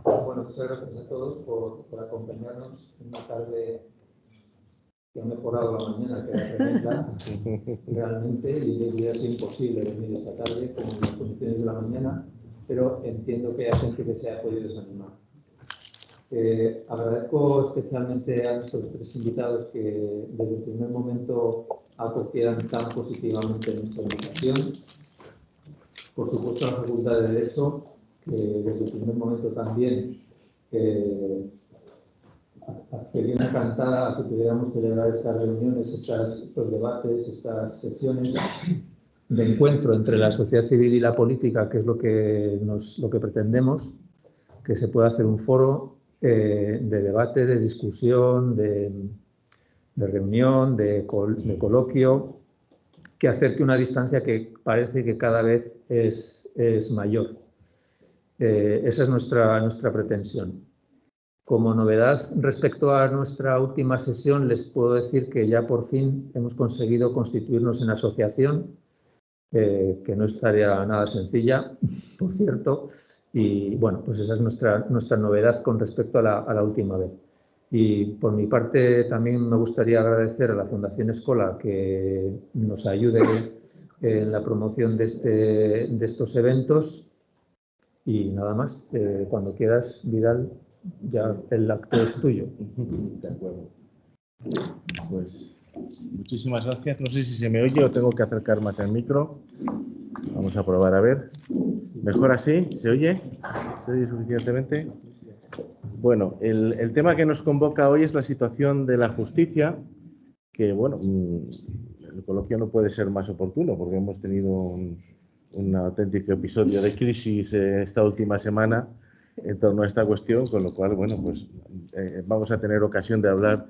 Bueno, muchas gracias a todos por acompañarnos en una tarde que ha mejorado la mañana, que era tremenda, realmente, y hubiera sido imposible venir esta tarde con las condiciones de la mañana, pero entiendo que hay gente que se ha podido desanimar. Agradezco especialmente a estos tres invitados que desde el primer momento acogieran tan positivamente nuestra invitación. Por supuesto, a la Facultad de Derecho, que desde el primer momento también accedió encantada a que pudiéramos celebrar estas reuniones, estos debates, estas sesiones de encuentro entre la sociedad civil y la política, que es lo que pretendemos, que se pueda hacer un foro de debate, de discusión, de reunión, de coloquio, que acerque una distancia que parece que cada vez es mayor. Esa es nuestra pretensión. Como novedad respecto a nuestra última sesión, les puedo decir que ya por fin hemos conseguido constituirnos en asociación, que no es tarea nada sencilla, por cierto, y bueno, pues esa es nuestra novedad con respecto a la última vez. Y por mi parte también me gustaría agradecer a la Fundación Escola que nos ayude en la promoción de estos eventos. Y nada más, cuando quieras, Vidal, ya el acto es tuyo. De acuerdo. Pues muchísimas gracias. No sé si se me oye o tengo que acercar más el micro. Vamos a probar a ver. ¿Mejor así? ¿Se oye? ¿Se oye suficientemente? Bueno, el tema que nos convoca hoy es la situación de la justicia, que bueno, el coloquio no puede ser más oportuno porque hemos tenido un auténtico episodio de crisis esta última semana en torno a esta cuestión, con lo cual, bueno, pues vamos a tener ocasión de hablar,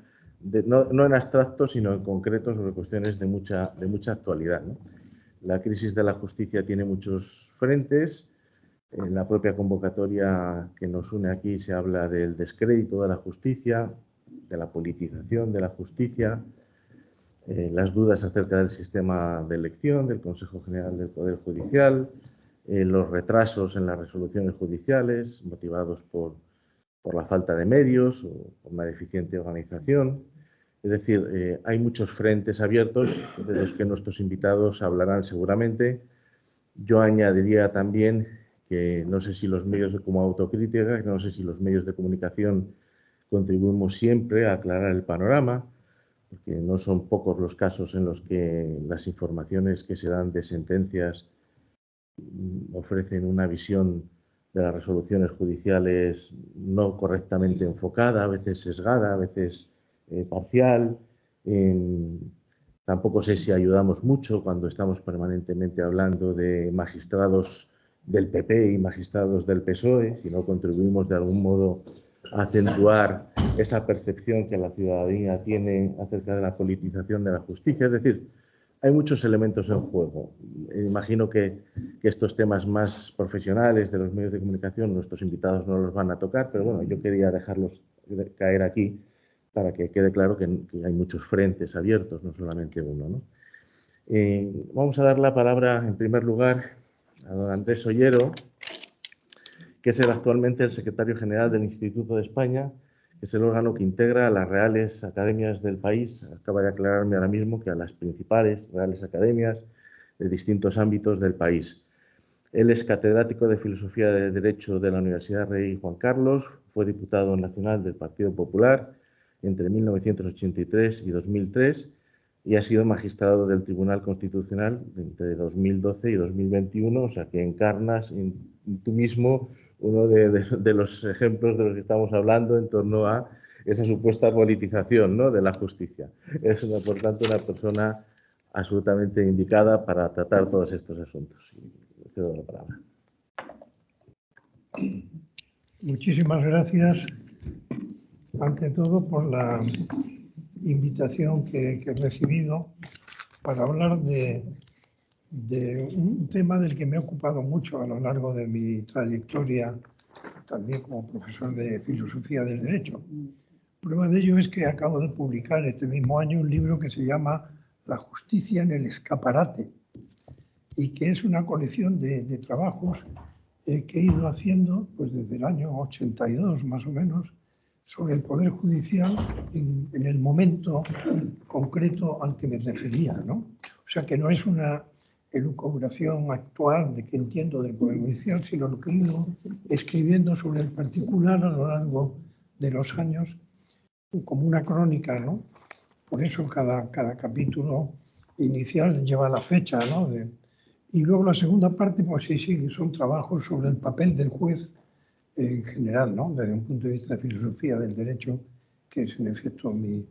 no en abstracto, sino en concreto sobre cuestiones de mucha actualidad, ¿no? La crisis de la justicia tiene muchos frentes. En la propia convocatoria que nos une aquí se habla del descrédito de la justicia, de la politización de la justicia, las dudas acerca del sistema de elección, del Consejo General del Poder Judicial, los retrasos en las resoluciones judiciales motivados por la falta de medios o por una deficiente organización. Es decir, hay muchos frentes abiertos de los que nuestros invitados hablarán seguramente. Yo añadiría también que no sé si los medios como autocrítica, no sé si los medios de comunicación contribuimos siempre a aclarar el panorama, porque no son pocos los casos en los que las informaciones que se dan de sentencias ofrecen una visión de las resoluciones judiciales no correctamente enfocada, a veces sesgada, a veces parcial. Tampoco sé si ayudamos mucho cuando estamos permanentemente hablando de magistrados del PP y magistrados del PSOE, si no contribuimos de algún modo a acentuar esa percepción que la ciudadanía tiene acerca de la politización de la justicia. Es decir, hay muchos elementos en juego. Imagino que estos temas más profesionales de los medios de comunicación nuestros invitados no los van a tocar, pero bueno, yo quería dejarlos caer aquí para que quede claro que hay muchos frentes abiertos, no solamente uno, ¿no? Vamos a dar la palabra, en primer lugar, a don Andrés Ollero, que es actualmente el secretario general del Instituto de España, que es el órgano que integra a las reales academias del país. Acaba de aclararme ahora mismo que a las principales reales academias de distintos ámbitos del país. Él es catedrático de Filosofía de Derecho de la Universidad Rey Juan Carlos, fue diputado nacional del Partido Popular entre 1983 y 2003 y ha sido magistrado del Tribunal Constitucional entre 2012 y 2021, o sea que encarnas tú mismo uno de los ejemplos de los que estamos hablando en torno a esa supuesta politización, ¿no?, de la justicia. Es, por tanto, una persona absolutamente indicada para tratar todos estos asuntos. Te doy la palabra. Muchísimas gracias, ante todo, por la invitación que he recibido para hablar de un tema del que me he ocupado mucho a lo largo de mi trayectoria, también como profesor de Filosofía del Derecho. Prueba de ello es que acabo de publicar este mismo año un libro que se llama La justicia en el escaparate, y que es una colección de trabajos que he ido haciendo pues, desde el año 82 más o menos sobre el Poder Judicial en el momento concreto al que me refería, ¿no? O sea que no es una elucubración actual de que entiendo del Poder Judicial, sino lo que he ido escribiendo sobre el particular a lo largo de los años, como una crónica, ¿no? Por eso cada capítulo inicial lleva la fecha, ¿no? Y luego la segunda parte, pues sí, son trabajos sobre el papel del juez en general, ¿no? Desde un punto de vista de filosofía del derecho, que es en efecto mi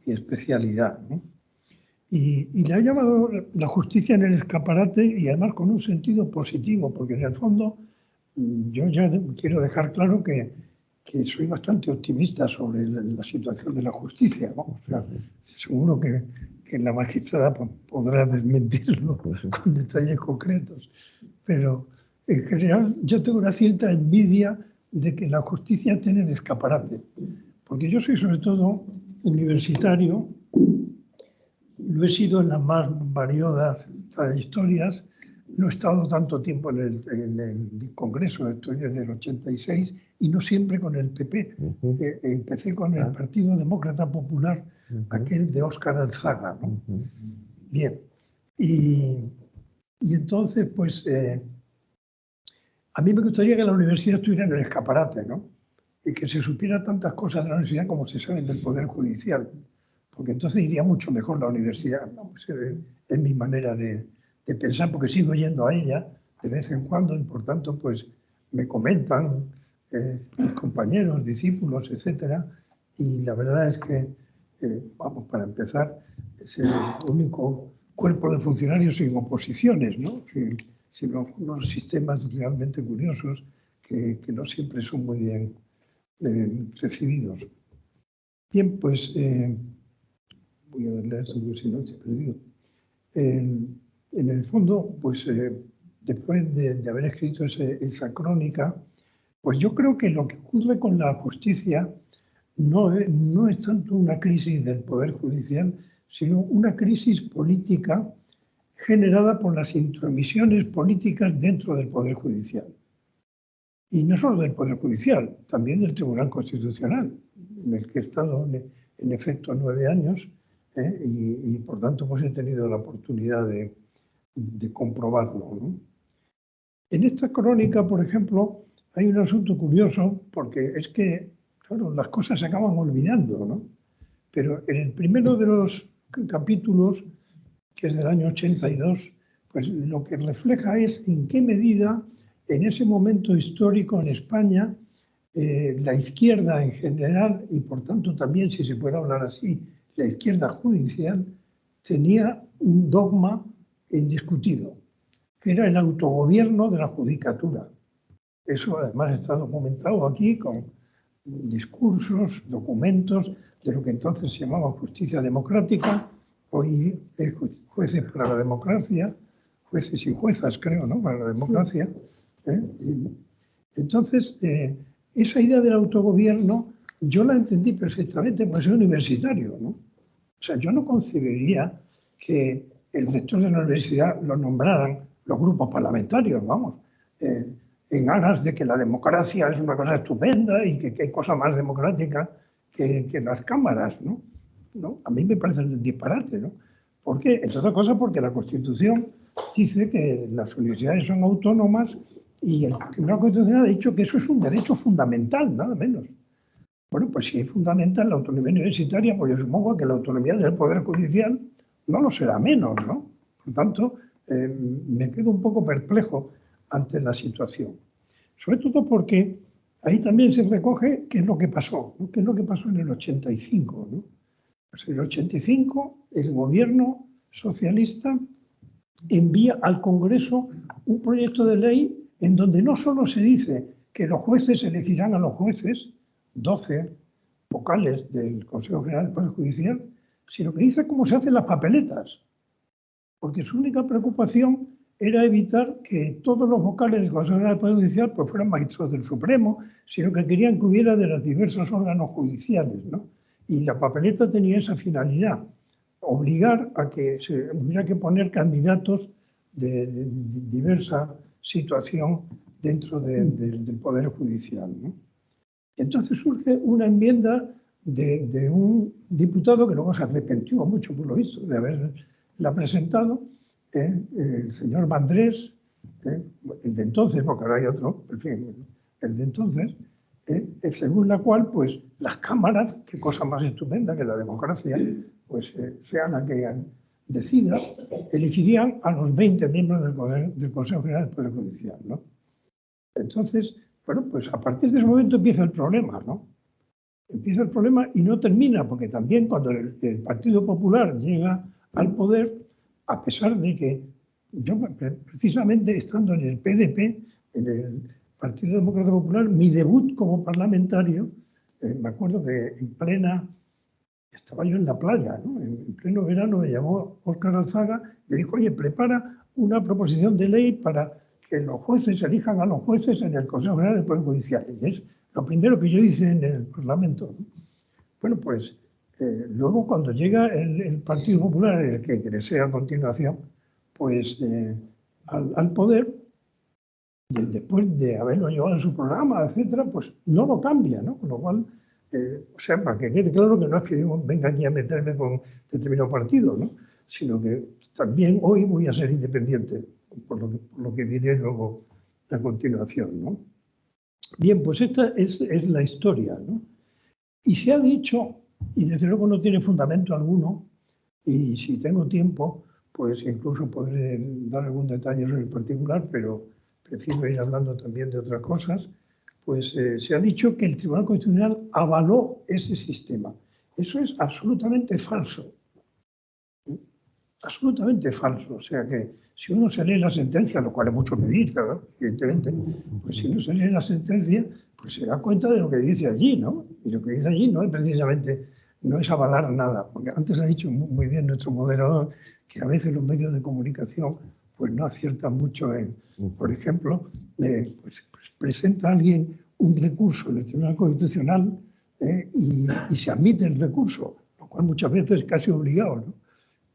especialidad, ¿no? Y le ha llamado la justicia en el escaparate y además con un sentido positivo, porque en el fondo yo ya quiero dejar claro que soy bastante optimista sobre la situación de la justicia, ¿no? O sea, seguro que la magistrada podrá desmentirlo con detalles concretos, pero en general yo tengo una cierta envidia de que la justicia esté en el escaparate, porque yo soy sobre todo universitario, lo he sido en las más variadas trayectorias. No he estado tanto tiempo en el Congreso, estoy desde el 86 y no siempre con el PP. Empecé con el Partido Demócrata Popular, aquel de Óscar Alzaga, ¿no? Bien. Y entonces, pues, a mí me gustaría que la universidad estuviera en el escaparate, ¿no? Y que se supiera tantas cosas de la universidad como se saben del Poder Judicial, porque entonces iría mucho mejor la universidad, ¿no? Pues, es mi manera de pensar, porque sigo yendo a ella de vez en cuando y por tanto pues me comentan mis compañeros, discípulos, etcétera, y la verdad es que, vamos, para empezar, es el único cuerpo de funcionarios sin oposiciones, ¿no? Sino unos sistemas realmente curiosos que no siempre son muy bien recibidos. Bien, pues voy a darle a esto porque si no estoy perdido. En el fondo, pues después de haber escrito esa crónica, pues yo creo que lo que ocurre con la justicia no es tanto una crisis del Poder Judicial, sino una crisis política generada por las intromisiones políticas dentro del Poder Judicial. Y no solo del Poder Judicial, también del Tribunal Constitucional, en el que he estado en efecto 9 años, y por tanto pues he tenido la oportunidad de comprobarlo, ¿no? En esta crónica, por ejemplo, hay un asunto curioso, porque es que, claro, las cosas se acaban olvidando, ¿no? Pero en el primero de los capítulos, que es del año 82, pues lo que refleja es en qué medida en ese momento histórico en España la izquierda en general, y por tanto también, si se puede hablar así, la izquierda judicial, tenía un dogma indiscutido, que era el autogobierno de la judicatura. Eso además está documentado aquí con discursos, documentos de lo que entonces se llamaba justicia democrática, hoy es jueces para la democracia, jueces y juezas creo, ¿no? Para la democracia. Sí. Entonces, esa idea del autogobierno yo la entendí perfectamente porque soy universitario, ¿no? O sea, yo no concebiría que el rector de la universidad lo nombraran los grupos parlamentarios, vamos, en aras de que la democracia es una cosa estupenda y que hay cosa más democrática que las cámaras, ¿no? ¿No? A mí me parece un disparate, ¿no? ¿Por qué? Entre otras cosas porque la Constitución dice que las universidades son autónomas y el Tribunal Constitucional ha dicho que eso es un derecho fundamental, nada menos. Bueno, pues si es fundamental la autonomía universitaria, pues yo supongo que la autonomía del Poder Judicial no lo será menos, ¿no? Por tanto, me quedo un poco perplejo ante la situación. Sobre todo porque ahí también se recoge qué es lo que pasó, ¿no? Qué es lo que pasó en el 85, ¿no? Pues en el 85 el gobierno socialista envía al Congreso un proyecto de ley en donde no solo se dice que los jueces elegirán a los jueces, 12 vocales del Consejo General del Poder Judicial, sino que dice cómo se hacen las papeletas, porque su única preocupación era evitar que todos los vocales del Consejo General del Poder Judicial pues fueran magistrados del Supremo, sino que querían que hubiera de los diversos órganos judiciales, ¿no? Y la papeleta tenía esa finalidad, obligar a que se hubiera que poner candidatos de diversa situación dentro del Poder Judicial, ¿no? Entonces surge una enmienda de un diputado que luego se arrepintió mucho, por lo visto, de haberla presentado, el señor Vandrés, el de entonces, porque ahora hay otro, en fin, el de entonces, según la cual, pues, las cámaras, qué cosa más estupenda que la democracia, pues, sea la que decida, elegirían a los 20 miembros del Consejo General del Poder Judicial, ¿no? Entonces, bueno, pues a partir de ese momento empieza el problema, ¿no? Empieza el problema y no termina, porque también cuando el Partido Popular llega al poder, a pesar de que yo, precisamente estando en el PDP, en el Partido Demócrata Popular, mi debut como parlamentario, me acuerdo que estaba yo en la playa, ¿no? En pleno verano me llamó Óscar Alzaga y me dijo, oye, prepara una proposición de ley para que los jueces elijan a los jueces en el Consejo General del Poder Judicial. Y es lo primero que yo hice en el Parlamento, ¿no? Bueno, pues luego cuando llega el Partido Popular, el que crece a continuación, pues al poder, después de haberlo llevado en su programa, etcétera, pues no lo cambia, ¿no? Con lo cual, o sea, para que quede claro que no es que yo venga aquí a meterme con determinado partido, ¿no? Sino que también hoy voy a ser independiente, por lo que diré luego a continuación, ¿no? Bien, pues esta es la historia, ¿no? Y se ha dicho, y desde luego no tiene fundamento alguno, y si tengo tiempo, pues incluso podré dar algún detalle sobre el particular, pero prefiero ir hablando también de otras cosas, pues se ha dicho que el Tribunal Constitucional avaló ese sistema. Eso es absolutamente falso. Absolutamente falso. O sea que si uno se lee la sentencia, lo cual es mucho pedir, claro, evidentemente, pues si uno se lee la sentencia, pues se da cuenta de lo que dice allí, ¿no? Y lo que dice allí no es precisamente, no es avalar nada, porque antes ha dicho muy bien nuestro moderador que a veces los medios de comunicación pues no aciertan mucho en, por ejemplo, pues presenta a alguien un recurso en el Tribunal Constitucional y se admite el recurso, lo cual muchas veces es casi obligado, ¿no?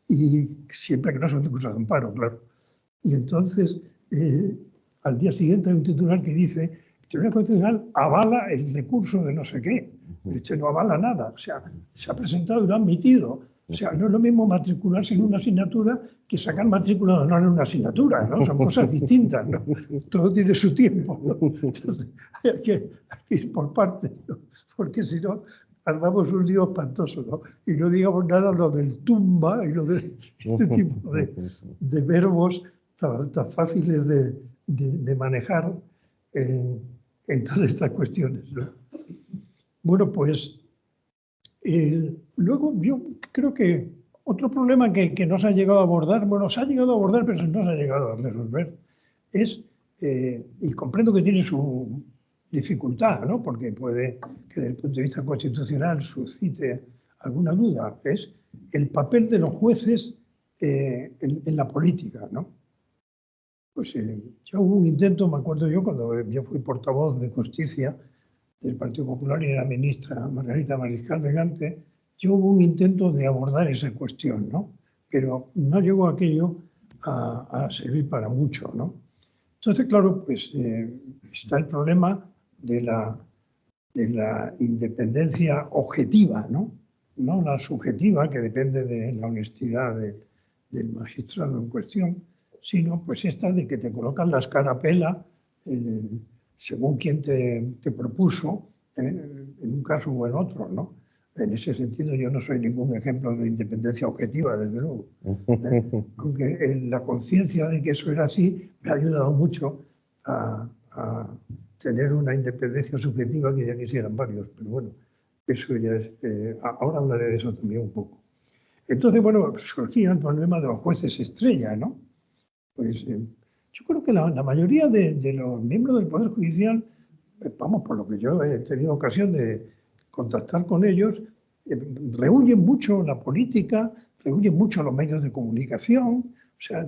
Y siempre que no son recursos de amparo, claro. Y entonces, al día siguiente hay un titular que dice: el Tribunal Constitucional avala el recurso de no sé qué. Este no avala nada, o sea, se ha presentado y lo ha admitido. O sea, no es lo mismo matricularse en una asignatura que sacar matrícula de honor en una asignatura, ¿no? Son cosas distintas, ¿no? Todo tiene su tiempo, ¿no? Entonces, hay que ir por partes, ¿no? Porque si no, armamos un lío espantoso, ¿no? Y no digamos nada lo del tumba y lo de este tipo de verbos tan fáciles de manejar en todas estas cuestiones, ¿no? Bueno, pues luego yo creo que otro problema que no se ha llegado a abordar, bueno, se ha llegado a abordar pero no se ha llegado a resolver, es, y comprendo que tiene su dificultad, ¿no? Porque puede que desde el punto de vista constitucional suscite alguna duda, es el papel de los jueces en la política, ¿no? Pues ya hubo un intento, me acuerdo yo, cuando yo fui portavoz de Justicia del Partido Popular y era ministra Margarita Mariscal de Gante, ya hubo un intento de abordar esa cuestión, ¿no? Pero no llegó aquello a servir para mucho, ¿no? Entonces, claro, pues está el problema de la independencia objetiva, ¿no? No la subjetiva, que depende de la honestidad del magistrado en cuestión, sino pues esta de que te colocan la escarapela según quien te propuso, en un caso o en otro, ¿no? En ese sentido yo no soy ningún ejemplo de independencia objetiva, desde luego. Aunque la conciencia de que eso era así me ha ayudado mucho a tener una independencia subjetiva que ya quisieran varios, pero bueno, eso ya es... ahora hablaré de eso también un poco. Entonces, bueno, surgía el problema de los jueces estrella, ¿no? Pues yo creo que la mayoría de los miembros del Poder Judicial, vamos, por lo que yo he tenido ocasión de contactar con ellos, rehuyen mucho la política, rehuyen mucho los medios de comunicación, o sea,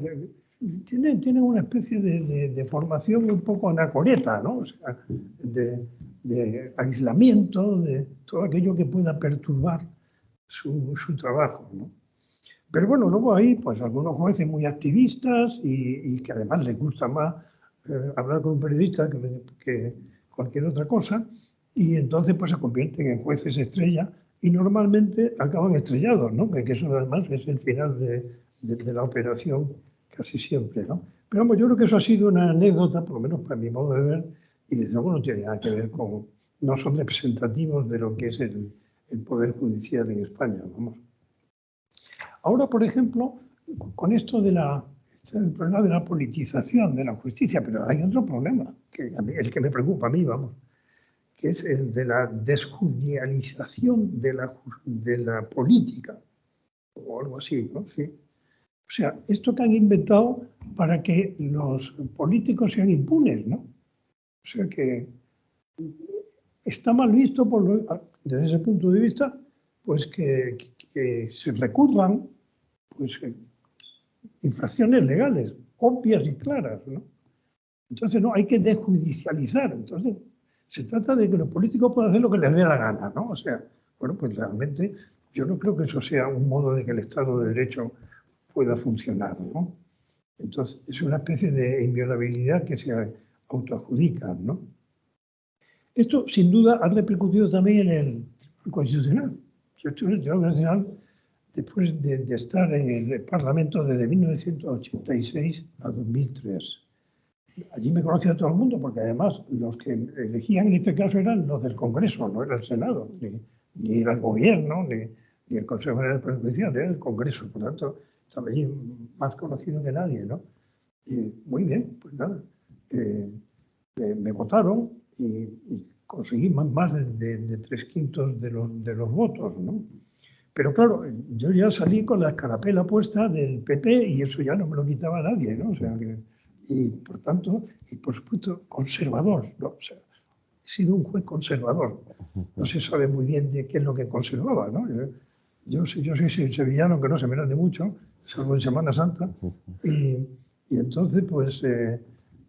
tienen una especie de formación un poco anacoreta, ¿no? O sea, de aislamiento, de todo aquello que pueda perturbar su trabajo, ¿no? Pero bueno, luego hay pues algunos jueces muy activistas y que además les gusta más hablar con un periodista que cualquier otra cosa, y entonces pues se convierten en jueces estrella y normalmente acaban estrellados, ¿no? Que eso además es el final de la operación casi siempre, ¿no? Pero vamos, yo creo que eso ha sido una anécdota, por lo menos para mi modo de ver, y desde luego no tiene nada que ver con, no son representativos de lo que es el Poder Judicial en España, vamos. Ahora, por ejemplo, con esto el problema de la politización de la justicia, pero hay otro problema, el que me preocupa a mí, vamos, que es el de la desjudicialización de la política, o algo así, ¿no? Sí. O sea, esto que han inventado para que los políticos sean impunes, ¿no? O sea que está mal visto desde ese punto de vista, pues que se recurran pues, infracciones legales, obvias y claras, ¿no? Entonces, no, hay que desjudicializar. Entonces, se trata de que los políticos puedan hacer lo que les dé la gana, ¿no? O sea, bueno, pues realmente yo no creo que eso sea un modo de que el Estado de Derecho pueda funcionar, ¿no? Entonces, es una especie de inviolabilidad que se autoadjudican, ¿no? Esto, sin duda, ha repercutido también en el Constitucional. Yo estuve en el Tribunal Constitucional después de estar en el Parlamento desde 1986 a 2003. Allí me conocía todo el mundo, porque además los que elegían en este caso eran los del Congreso, no era el Senado, ni era el Gobierno, ni el Consejo General del Poder Judicial, era el Congreso. Por lo tanto, estaba allí más conocido que nadie, ¿no? Y muy bien, pues nada, me votaron y conseguí más de 3/5 de los votos, ¿no? Pero claro, yo ya salí con la escarapela puesta del PP y eso ya no me lo quitaba nadie, ¿no? O sea, y por tanto, y por supuesto, conservador, ¿no? O sea, he sido un juez conservador. No se sabe muy bien de qué es lo que conservaba, ¿no? Yo soy sevillano, que no se me de mucho, salvo en Semana Santa, y entonces, pues,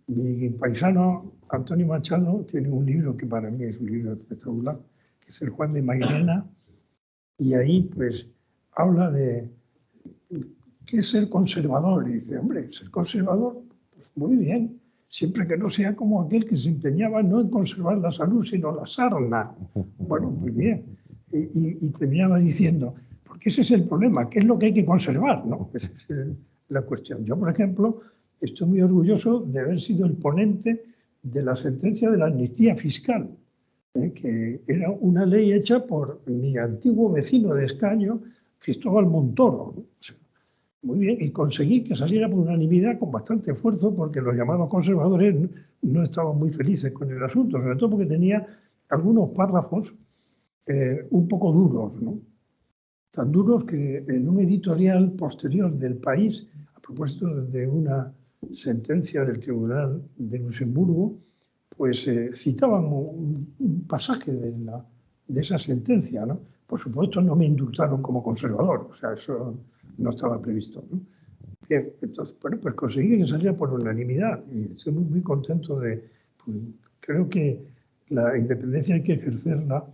mi paisano Antonio Machado tiene un libro que para mí es un libro espectacular, que es El Juan de Mairena, y ahí, pues, habla de qué es ser conservador. Y dice, hombre, ser conservador, pues muy bien, siempre que no sea como aquel que se empeñaba no en conservar la salud, sino la sarna. Bueno, muy bien. Y terminaba diciendo, porque ese es el problema, ¿qué es lo que hay que conservar? ¿No? Esa es la cuestión. Yo, por ejemplo, estoy muy orgulloso de haber sido el ponente de la sentencia de la amnistía fiscal, que era una ley hecha por mi antiguo vecino de escaño, Cristóbal Montoro. O sea, muy bien, y conseguí que saliera por unanimidad con bastante esfuerzo, porque los llamados conservadores no estaban muy felices con el asunto, sobre todo porque tenía algunos párrafos un poco duros, ¿no? Tan duros que en un editorial posterior del País, a propósito de una sentencia del Tribunal de Luxemburgo, pues citaban un pasaje de esa sentencia, ¿no? Por supuesto no me indultaron como conservador, o sea, eso no estaba previsto, ¿no? Bien, entonces, bueno, pues conseguí que saliera por unanimidad y estoy muy contento pues, creo que la independencia hay que ejercerla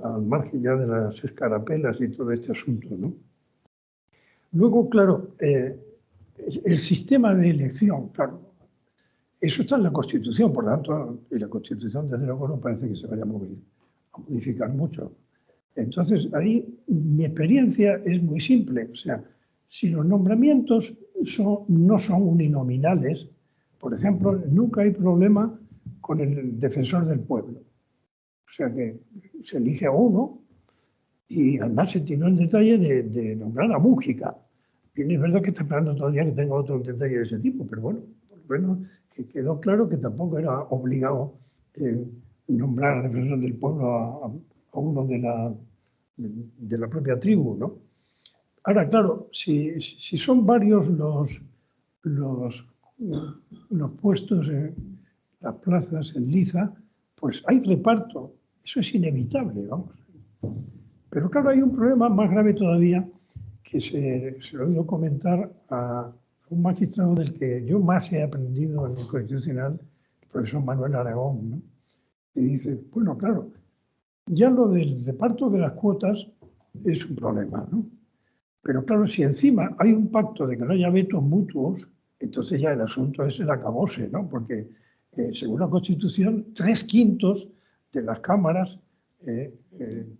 al margen ya de las escarapelas y todo este asunto, ¿no? Luego, claro, el sistema de elección, claro, eso está en la Constitución, por lo tanto, y la Constitución desde luego no parece que se vaya a modificar mucho. Entonces, ahí mi experiencia es muy simple, o sea, si los nombramientos no son uninominales, por ejemplo, nunca hay problema con el defensor del pueblo. O sea que se elige a uno y además se tiene el detalle de nombrar a Mújica. Bien, es verdad que está esperando todavía que tenga otro detalle de ese tipo, pero bueno, por lo menos que quedó claro que tampoco era obligado nombrar al defensor del pueblo a uno de la propia tribu, ¿no? Ahora, claro, si son varios los puestos en las plazas en liza, pues hay reparto. Eso es inevitable, vamos. Pero claro, hay un problema más grave todavía que se lo he oído comentar a un magistrado del que yo más he aprendido en el Constitucional, el profesor Manuel Aragón, ¿no? Y dice, bueno, claro, ya lo del reparto de las cuotas es un problema, ¿no? Pero claro, si encima hay un pacto de que no haya vetos mutuos, entonces ya el asunto es el acabose, ¿no? Porque según la Constitución, 3/5 de las cámaras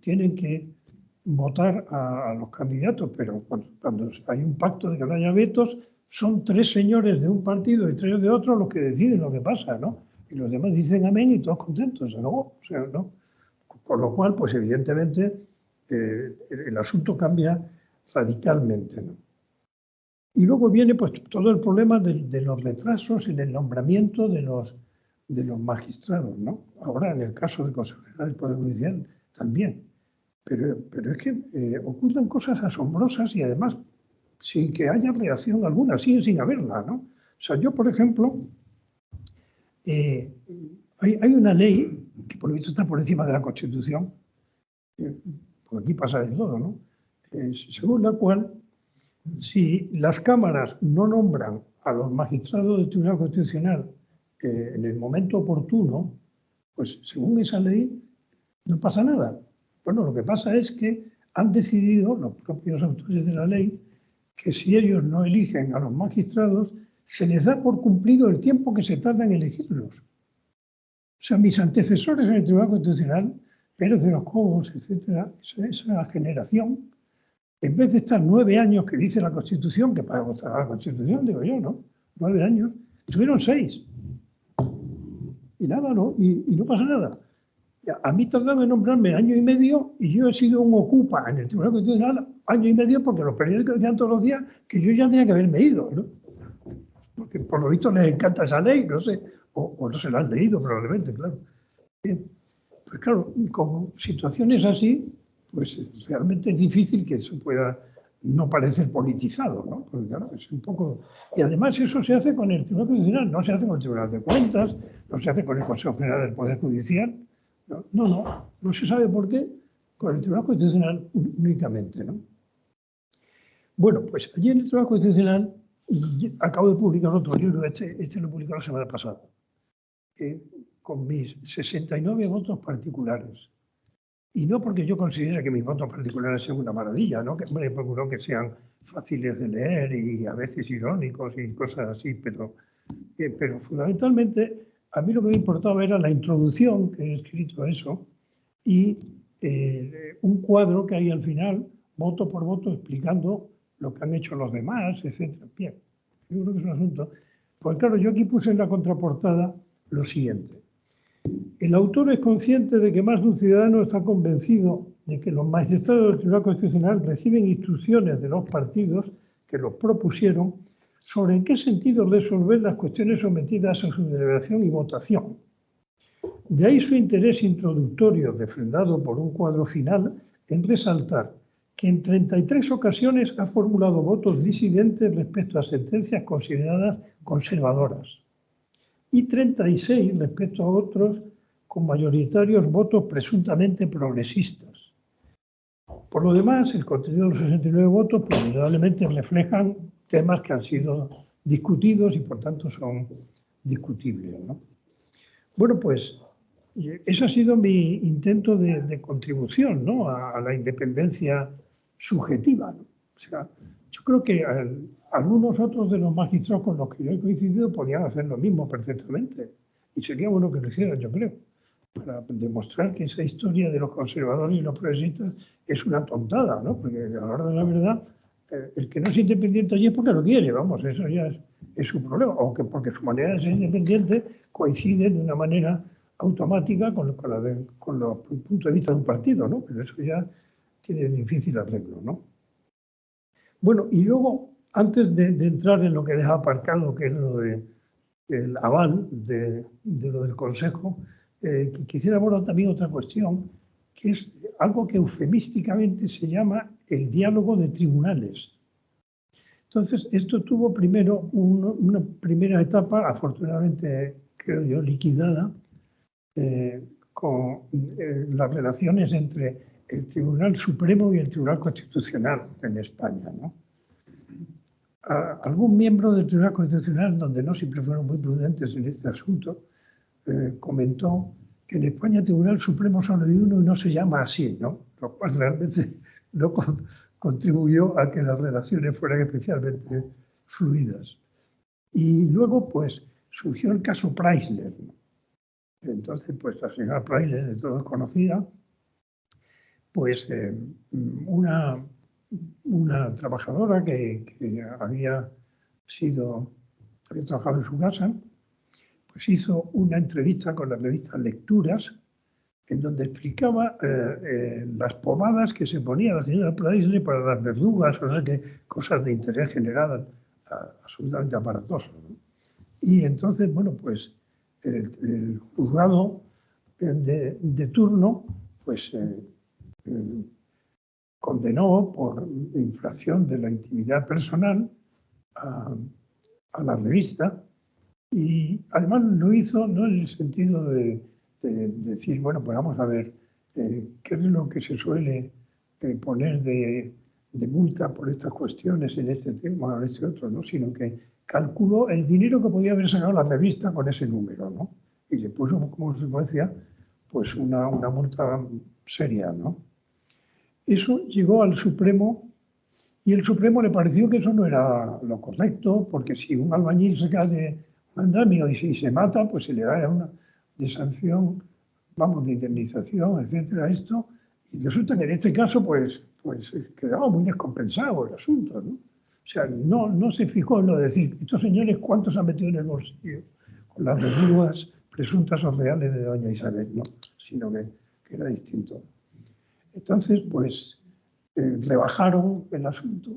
tienen que votar a los candidatos, pero cuando hay un pacto de que no haya vetos, son 3 señores de un partido y 3 de otro los que deciden lo que pasa, ¿no? Y los demás dicen amén y todos contentos, ¿no? O sea, ¿no? Con lo cual, pues evidentemente, el asunto cambia radicalmente, ¿no? Y luego viene pues todo el problema de los retrasos en el nombramiento de los magistrados, ¿no? Ahora, en el caso del Consejo General del Poder Judicial, también. Pero es que ocurren cosas asombrosas y además sin que haya reacción alguna, siguen sin haberla, ¿no? O sea, yo, por ejemplo, hay una ley que por lo visto está por encima de la Constitución, porque aquí pasa de todo, ¿no? Según la cual, si las cámaras no nombran a los magistrados del Tribunal Constitucional en el momento oportuno, pues según esa ley no pasa nada. Bueno, lo que pasa es que han decidido los propios autores de la ley que si ellos no eligen a los magistrados, se les da por cumplido el tiempo que se tarda en elegirlos. O sea, mis antecesores en el Tribunal Constitucional, Pérez de los Cobos, etcétera, esa generación, en vez de estar 9 años que dice la Constitución, que para votar la Constitución, digo yo, ¿no? 9 años, tuvieron 6. Y nada, ¿no? Y no pasa nada. A mí tardaron en nombrarme 1 año y medio y yo he sido un ocupa en el Tribunal Constitucional 1 año y medio porque los periódicos decían todos los días que yo ya tenía que haberme ido, ¿no? Porque por lo visto les encanta esa ley, no sé, o no se la han leído probablemente, claro. Bien. Pues claro, con situaciones así, pues realmente es difícil que eso pueda no parecer politizado, ¿no? Porque claro, es un poco... Y además eso se hace con el Tribunal Constitucional, no se hace con el Tribunal de Cuentas, no se hace con el Consejo General del Poder Judicial, no se sabe por qué, con el Tribunal Constitucional únicamente, ¿no? Bueno, pues allí en el Tribunal Constitucional acabo de publicar otro libro, este lo publicé la semana pasada, con mis 69 votos particulares. Y no porque yo considere que mis votos particulares sean una maravilla, ¿no? Que me procuro que sean fáciles de leer y a veces irónicos y cosas así, pero fundamentalmente a mí lo que me importaba era la introducción que he escrito a eso y un cuadro que hay al final, voto por voto, explicando lo que han hecho los demás, etc. Bien, yo creo que es un asunto. Pues claro, yo aquí puse en la contraportada lo siguiente. El autor es consciente de que más de un ciudadano está convencido de que los magistrados del Tribunal Constitucional reciben instrucciones de los partidos que los propusieron sobre en qué sentido resolver las cuestiones sometidas a su deliberación y votación. De ahí su interés introductorio, refrendado por un cuadro final, en resaltar que en 33 ocasiones ha formulado votos disidentes respecto a sentencias consideradas conservadoras y 36 respecto a otros con mayoritarios votos presuntamente progresistas. Por lo demás, el contenido de los 69 votos probablemente reflejan temas que han sido discutidos y por tanto son discutibles, ¿no? Bueno, pues ese ha sido mi intento de contribución, ¿no? a la independencia subjetiva, ¿no? O sea, yo creo que algunos otros de los magistrados con los que yo he coincidido podían hacer lo mismo perfectamente. Y sería bueno que lo hicieran, yo creo, para demostrar que esa historia de los conservadores y los progresistas es una tontada, ¿no? Porque a la hora de la verdad, el que no es independiente allí es porque lo quiere, vamos, eso ya es su problema. O que porque su manera de ser independiente coincide de una manera automática con los puntos de vista de un partido, ¿no? Pero eso ya tiene difícil arreglo, ¿no? Bueno, y luego, antes de entrar en lo que deja aparcado, que es lo del aval de lo del Consejo, quisiera abordar también otra cuestión, que es algo que eufemísticamente se llama el diálogo de tribunales. Entonces, esto tuvo primero una primera etapa, afortunadamente, creo yo, liquidada, con las relaciones entre el Tribunal Supremo y el Tribunal Constitucional en España, ¿no? Algún miembro del Tribunal Constitucional, donde no siempre fueron muy prudentes en este asunto, comentó que en España el Tribunal Supremo solo hay uno y no se llama así, ¿no? Lo cual realmente no contribuyó a que las relaciones fueran especialmente fluidas. Y luego, pues, surgió el caso Preisler, ¿no? Entonces, pues, la señora Preisler, de todos conocida, pues, una trabajadora que había trabajado en su casa, pues hizo una entrevista con la revista Lecturas, en donde explicaba las pomadas que se ponía la señora Preisler para las verrugas, o sea, que cosas de interés general absolutamente aparatosas, ¿no? Y entonces, bueno, pues el juzgado de turno, pues condenó por infracción de la intimidad personal a la revista, y además lo hizo no en el sentido de decir, bueno, pues vamos a ver qué es lo que se suele poner de multa por estas cuestiones en este tema o en este otro, ¿no? Sino que calculó el dinero que podía haber sacado la revista con ese número, ¿no? Y le puso como consecuencia pues una multa seria, ¿no? Eso llegó al Supremo, y el Supremo le pareció que eso no era lo correcto, porque si un albañil se cae de un andamio y se mata, pues se le da una de sanción, vamos, de indemnización, etcétera, esto. Y resulta que en este caso, pues quedaba muy descompensado el asunto, ¿no? O sea, no se fijó en lo de decir, estos señores, ¿cuántos han metido en el bolsillo con las verdugas presuntas o reales de doña Isabel? No, sino que era distinto. Entonces, pues, rebajaron el asunto.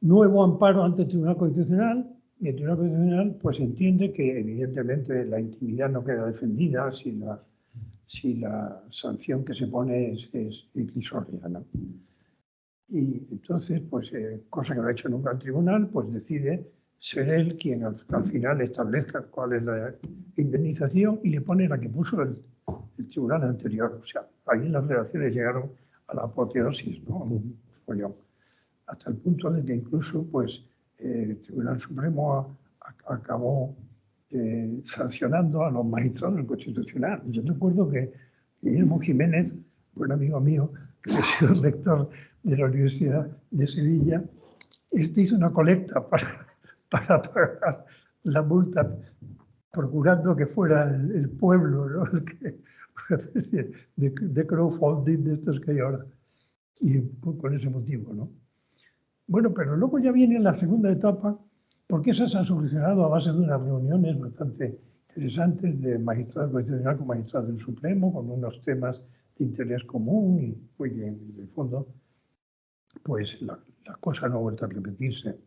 Nuevo amparo ante el Tribunal Constitucional, y el Tribunal Constitucional pues entiende que evidentemente la intimidad no queda defendida si la sanción que se pone es irrisoria, ¿no? Y entonces, pues, cosa que no ha hecho nunca el tribunal, pues decide ser él quien al final establezca cuál es la indemnización y le pone la que puso el tribunal anterior. O sea, ahí las relaciones llegaron a la apoteosis, ¿no? Un follón. Hasta el punto de que incluso pues, el Tribunal Supremo acabó sancionando a los magistrados del Constitucional. Yo recuerdo que Guillermo Jiménez, buen amigo mío, que ha sido rector de la Universidad de Sevilla, hizo una colecta para pagar la multa, procurando que fuera el pueblo, ¿no? Una especie de crowdfunding de estos que hay ahora. Y con ese motivo, ¿no? Bueno, pero luego ya viene la segunda etapa, porque esas se han solucionado a base de unas reuniones bastante interesantes de magistrado constitucional con magistrado del Supremo, con unos temas de interés común y muy bien, en el fondo, pues la cosa no ha vuelto a repetirse.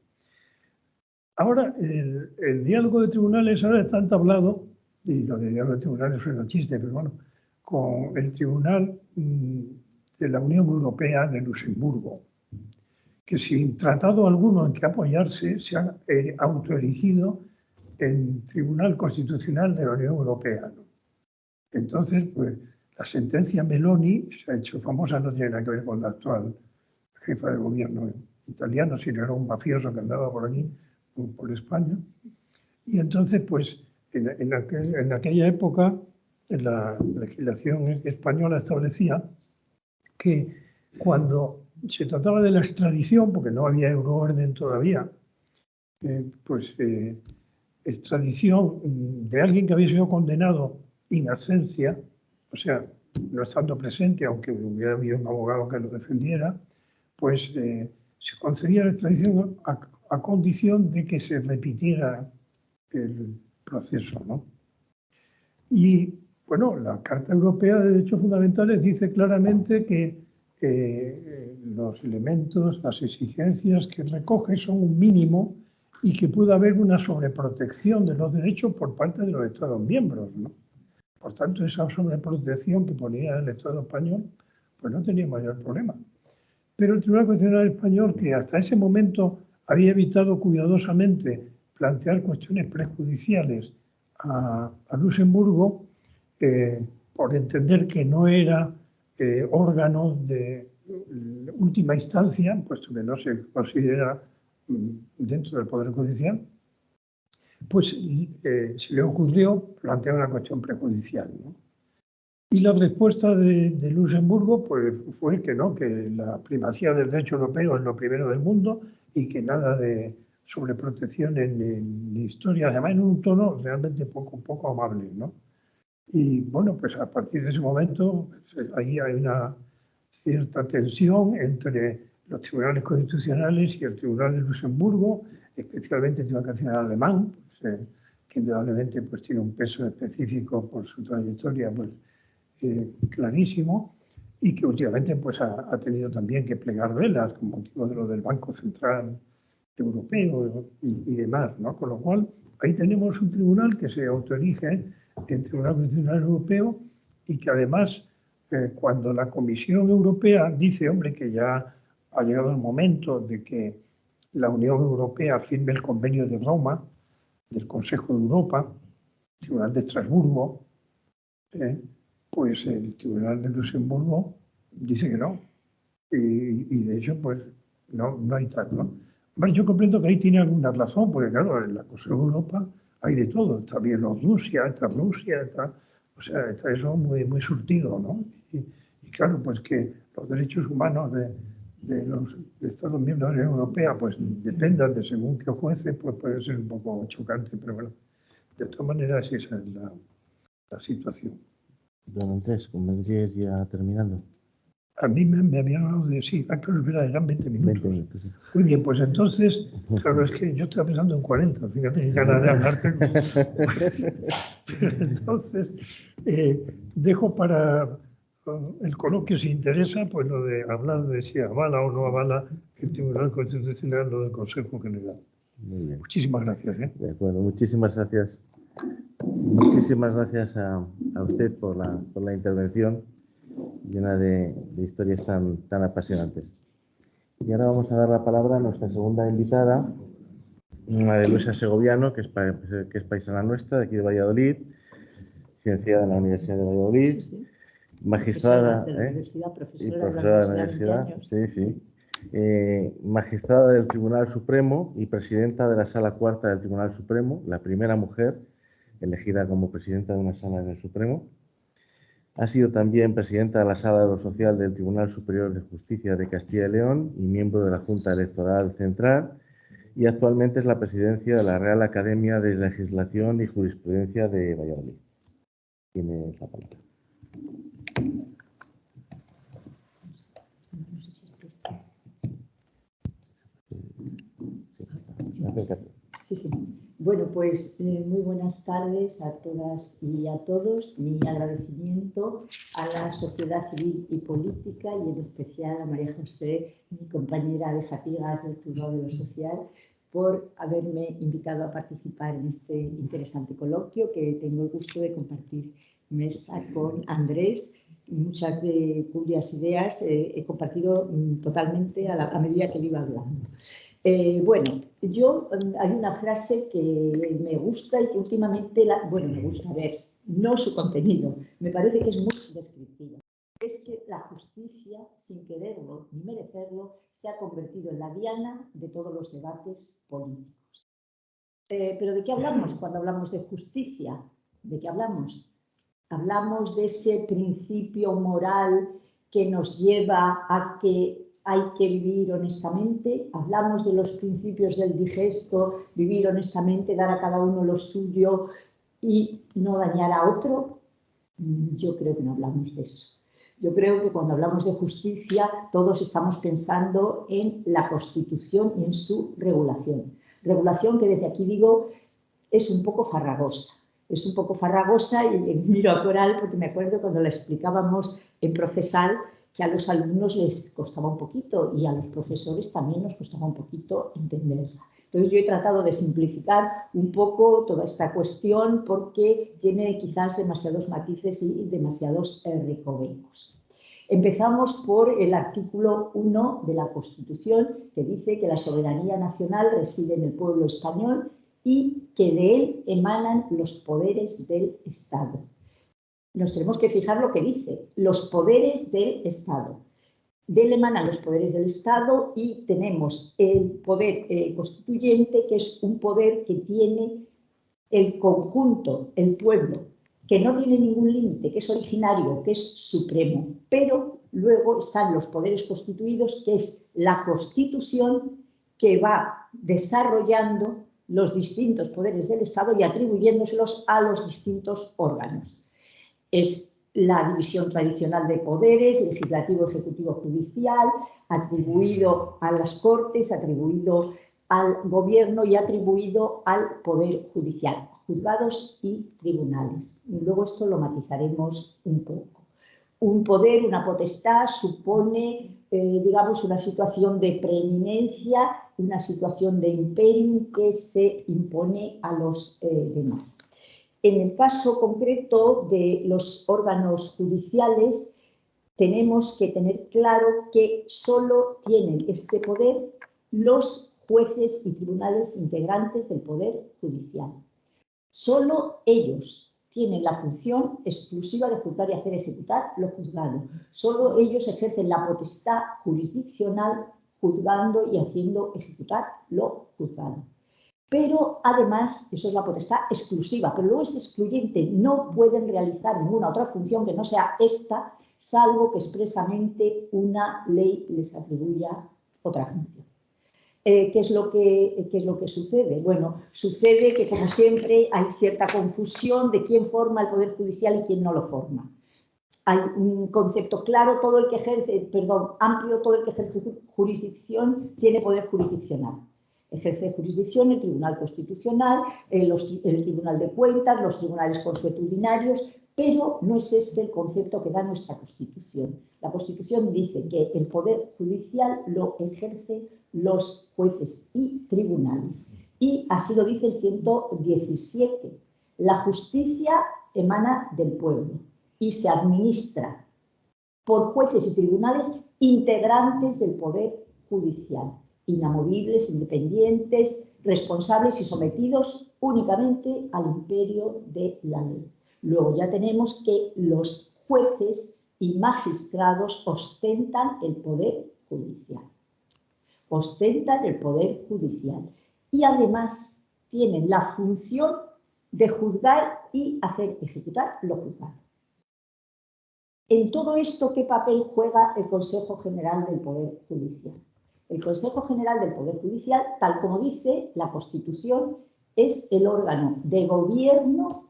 Ahora, el diálogo de tribunales ahora está entablado, y lo de diálogo de tribunales suena chiste, pero bueno, con el Tribunal de la Unión Europea de Luxemburgo, que sin tratado alguno en que apoyarse se ha autoerigido el Tribunal Constitucional de la Unión Europea, ¿no? Entonces, pues, la sentencia Meloni se ha hecho famosa, no tiene nada que ver con la actual jefa de gobierno italiano, sino era un mafioso que andaba por aquí, por España. Y entonces, pues, en aquella época, la legislación española establecía que cuando se trataba de la extradición, porque no había euroorden todavía, extradición de alguien que había sido condenado in absentia, o sea, no estando presente, aunque hubiera habido un abogado que lo defendiera, pues se concedía la extradición a condición de que se repitiera el proceso, ¿no? Y, bueno, la Carta Europea de Derechos Fundamentales dice claramente que los elementos, las exigencias que recoge son un mínimo y que puede haber una sobreprotección de los derechos por parte de los Estados miembros, ¿no? Por tanto, esa sobreprotección que ponía el Estado español, pues no tenía mayor problema. Pero el Tribunal Constitucional Español, que hasta ese momento había evitado cuidadosamente plantear cuestiones prejudiciales a Luxemburgo, por entender que no era órgano de última instancia, puesto que no se considera dentro del Poder Judicial, pues se le ocurrió plantear una cuestión prejudicial, ¿no? Y la respuesta de Luxemburgo pues, fue que no, que la primacía del derecho europeo es lo primero del mundo y que nada de sobre protección en historia, además en un tono realmente poco amable, ¿no? Y bueno, pues a partir de ese momento, ahí hay una cierta tensión entre los tribunales constitucionales y el Tribunal de Luxemburgo, especialmente el Tribunal Constitucional alemán, pues, que indudablemente pues, tiene un peso específico por su trayectoria pues, clarísimo, y que últimamente pues, ha tenido también que plegar velas con motivo de lo del Banco Central Europeo y demás, ¿no? Con lo cual, ahí tenemos un tribunal que se autoerige el Tribunal Constitucional Europeo y que además, cuando la Comisión Europea dice, hombre, que ya ha llegado el momento de que la Unión Europea firme el Convenio de Roma del Consejo de Europa, el Tribunal de Estrasburgo, pues el Tribunal de Luxemburgo dice que no. Y de hecho, pues no hay tal, ¿no? Bueno, yo comprendo que ahí tiene alguna razón, porque claro, en la Consejo de Europa hay de todo. Está Bielorrusia, está Rusia, o sea, está eso muy surtido, ¿no? Y claro, pues que los derechos humanos de los Estados miembros de la Unión Europea pues dependan de según qué jueces, pues puede ser un poco chocante, pero bueno, de todas maneras esa es la situación. Don Andrés, ¿convendrías ya terminando? A mí me habían hablado de, sí, claro, es verdad, eran 20 minutos. 20 minutos, sí. Muy bien, pues entonces, claro, es que yo estaba pensando en 40, fíjate, y ganas de hablarte. Entonces, dejo para el coloquio, si interesa, pues lo de hablar de si avala o no avala el Tribunal Constitucional lo del Consejo General. Muy bien. Muchísimas gracias. De acuerdo, muchísimas gracias. Muchísimas gracias a usted por la intervención llena de historias tan apasionantes. Y ahora vamos a dar la palabra a nuestra segunda invitada, María Luisa Segoviano, que es paisana nuestra, de aquí de Valladolid, licenciada en la Universidad de Valladolid, sí. Magistrada de la universidad, y profesora de la universidad, sí. Magistrada del Tribunal Supremo y presidenta de la Sala Cuarta del Tribunal Supremo, la primera mujer elegida como presidenta de una sala en el Supremo. Ha sido también presidenta de la Sala de lo Social del Tribunal Superior de Justicia de Castilla y León y miembro de la Junta Electoral Central, y actualmente es la presidencia de la Real Academia de Legislación y Jurisprudencia de Valladolid. Tiene la palabra. Sí. Bueno, pues muy buenas tardes a todas y a todos. Mi agradecimiento a la sociedad civil y política y en especial a María José, mi compañera de fatigas del Juzgado de lo Social, por haberme invitado a participar en este interesante coloquio que tengo el gusto de compartir mesa con Andrés. Muchas de cuyas ideas he compartido totalmente a medida que él iba hablando. Bueno, hay una frase que me gusta y que últimamente, me gusta ver, no su contenido, me parece que es muy descriptiva. Es que la justicia, sin quererlo ni merecerlo, se ha convertido en la diana de todos los debates políticos. ¿Pero de qué hablamos cuando hablamos de justicia? ¿De qué hablamos? Hablamos de ese principio moral que nos lleva a que hay que vivir honestamente. Hablamos de los principios del digesto, vivir honestamente, dar a cada uno lo suyo y no dañar a otro. Yo creo que no hablamos de eso. Yo creo que cuando hablamos de justicia todos estamos pensando en la Constitución y en su regulación. Regulación que desde aquí digo es un poco farragosa. Es un poco farragosa y miro a Coral porque me acuerdo cuando la explicábamos en procesal que a los alumnos les costaba un poquito y a los profesores también nos costaba un poquito entenderla. Entonces yo he tratado de simplificar un poco toda esta cuestión porque tiene quizás demasiados matices y demasiados recovecos. Empezamos por el artículo 1 de la Constitución, que dice que la soberanía nacional reside en el pueblo español y que de él emanan los poderes del Estado. Nos tenemos que fijar lo que dice, los poderes del Estado. De él emanan los poderes del Estado y tenemos el poder constituyente, que es un poder que tiene el conjunto, el pueblo, que no tiene ningún límite, que es originario, que es supremo. Pero luego están los poderes constituidos, que es la Constitución que va desarrollando los distintos poderes del Estado y atribuyéndoselos a los distintos órganos. Es la división tradicional de poderes, legislativo, ejecutivo, judicial, atribuido a las Cortes, atribuido al Gobierno y atribuido al Poder Judicial, juzgados y tribunales. Y luego esto lo matizaremos un poco. Un poder, una potestad, supone, digamos, una situación de preeminencia, una situación de imperium que se impone a los demás. En el caso concreto de los órganos judiciales, tenemos que tener claro que solo tienen este poder los jueces y tribunales integrantes del Poder Judicial. Solo ellos tienen la función exclusiva de juzgar y hacer ejecutar lo juzgado. Solo ellos ejercen la potestad jurisdiccional juzgando y haciendo ejecutar lo juzgado. Pero además, eso es la potestad exclusiva, pero luego es excluyente, no pueden realizar ninguna otra función que no sea esta, salvo que expresamente una ley les atribuya otra función. ¿Qué es lo que sucede? Bueno, sucede que, como siempre, hay cierta confusión de quién forma el Poder Judicial y quién no lo forma. Hay un concepto claro, amplio, todo el que ejerce jurisdicción tiene poder jurisdiccional. Ejerce jurisdicción el Tribunal Constitucional, el Tribunal de Cuentas, los tribunales consuetudinarios, pero no es este el concepto que da nuestra Constitución. La Constitución dice que el Poder Judicial lo ejerce los jueces y tribunales. Y así lo dice el 117. La justicia emana del pueblo y se administra por jueces y tribunales integrantes del Poder Judicial, inamovibles, independientes, responsables y sometidos únicamente al imperio de la ley. Luego ya tenemos que los jueces y magistrados ostentan el Poder Judicial. Ostentan el Poder Judicial y además tienen la función de juzgar y hacer ejecutar lo juzgado. En todo esto, ¿qué papel juega el Consejo General del Poder Judicial? El Consejo General del Poder Judicial, tal como dice la Constitución, es el órgano de gobierno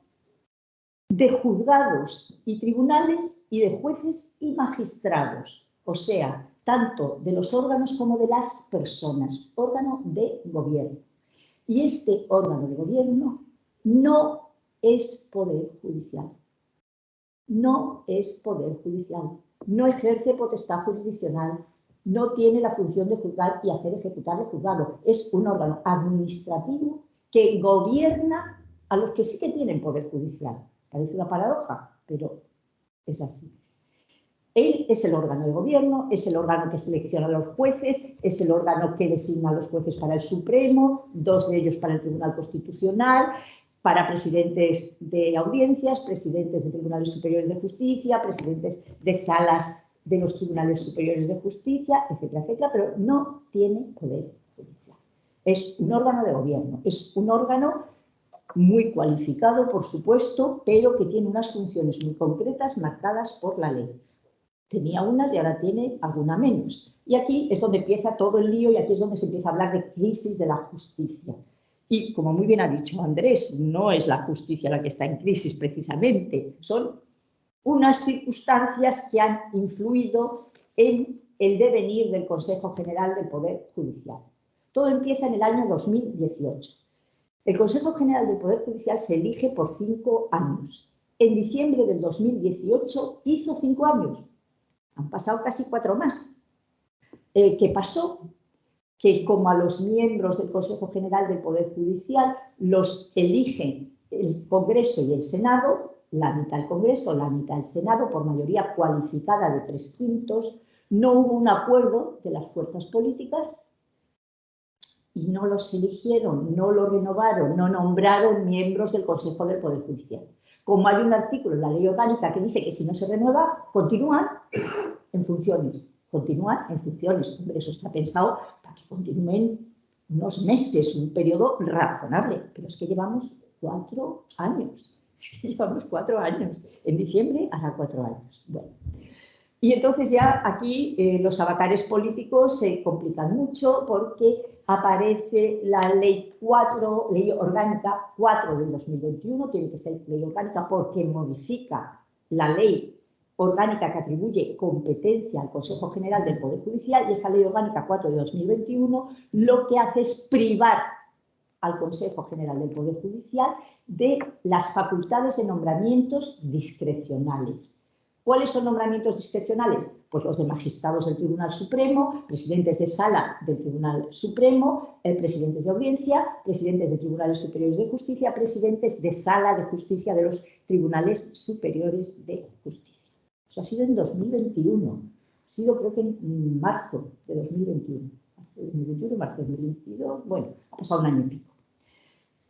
de juzgados y tribunales y de jueces y magistrados, o sea, tanto de los órganos como de las personas, órgano de gobierno. Y este órgano de gobierno no es poder judicial. No es poder judicial. No ejerce potestad jurisdiccional. No tiene la función de juzgar y hacer ejecutar lo juzgado. Es un órgano administrativo que gobierna a los que sí que tienen poder judicial. Parece una paradoja, pero es así. Él es el órgano de gobierno, es el órgano que selecciona a los jueces, es el órgano que designa a los jueces para el Supremo, 2 de ellos para el Tribunal Constitucional, para presidentes de audiencias, presidentes de tribunales superiores de justicia, presidentes de salas de los tribunales superiores de justicia, etcétera, etcétera, pero no tiene poder judicial. Es un órgano de gobierno, es un órgano muy cualificado, por supuesto, pero que tiene unas funciones muy concretas marcadas por la ley. Tenía unas y ahora tiene alguna menos. Y aquí es donde empieza todo el lío y aquí es donde se empieza a hablar de crisis de la justicia. Y como muy bien ha dicho Andrés, no es la justicia la que está en crisis precisamente, son unas circunstancias que han influido en el devenir del Consejo General del Poder Judicial. Todo empieza en el año 2018. El Consejo General del Poder Judicial se elige por 5 años. En diciembre del 2018 hizo 5 años. Han pasado casi 4 más. ¿Qué pasó? Que como a los miembros del Consejo General del Poder Judicial los eligen el Congreso y el Senado, la mitad del Congreso, la mitad del Senado, por mayoría cualificada de 3/5, no hubo un acuerdo de las fuerzas políticas y no los eligieron, no los renovaron, no nombraron miembros del Consejo del Poder Judicial. Como hay un artículo en la Ley Orgánica que dice que si no se renueva, continúan en funciones. Continúan en funciones. Hombre, eso está pensado para que continúen unos meses, un periodo razonable. Pero es que llevamos 4 años. Llevamos 4 años. En diciembre hará 4 años. Bueno. Y entonces ya aquí los avatares políticos se complican mucho porque aparece la ley orgánica 4 del 2021, tiene que ser ley orgánica porque modifica la ley orgánica que atribuye competencia al Consejo General del Poder Judicial, y esta ley orgánica 4 de 2021 lo que hace es privar al Consejo General del Poder Judicial de las facultades de nombramientos discrecionales. ¿Cuáles son nombramientos discrecionales? Pues los de magistrados del Tribunal Supremo, presidentes de sala del Tribunal Supremo, presidentes de audiencia, presidentes de tribunales superiores de justicia, presidentes de sala de justicia de los tribunales superiores de justicia. Eso ha sido en 2021, ha sido creo que en marzo de 2021. Marzo de 2022, bueno, ha pasado un año y pico.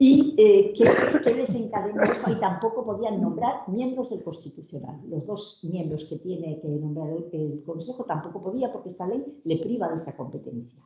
¿Y qué desencadenó esto? Y tampoco podían nombrar miembros del Constitucional. Los dos miembros que tiene que nombrar el Consejo tampoco podía, porque esta ley le priva de esa competencia.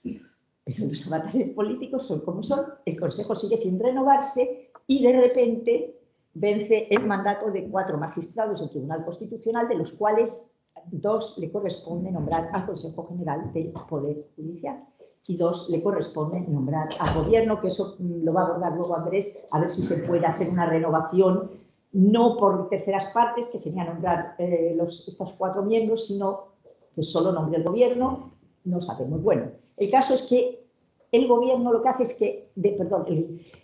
Pero los avatares políticos son como son, el Consejo sigue sin renovarse y de repente vence el mandato de 4 magistrados del Tribunal Constitucional, de los cuales 2 le corresponde nombrar al Consejo General del Poder Judicial. Y 2 le corresponde nombrar al Gobierno, que eso lo va a abordar luego Andrés, a ver si se puede hacer una renovación, no por terceras partes, que sería nombrar estos 4 miembros, sino que solo nombre el Gobierno, no sabemos. Bueno, el caso es que el Gobierno lo que hace es que,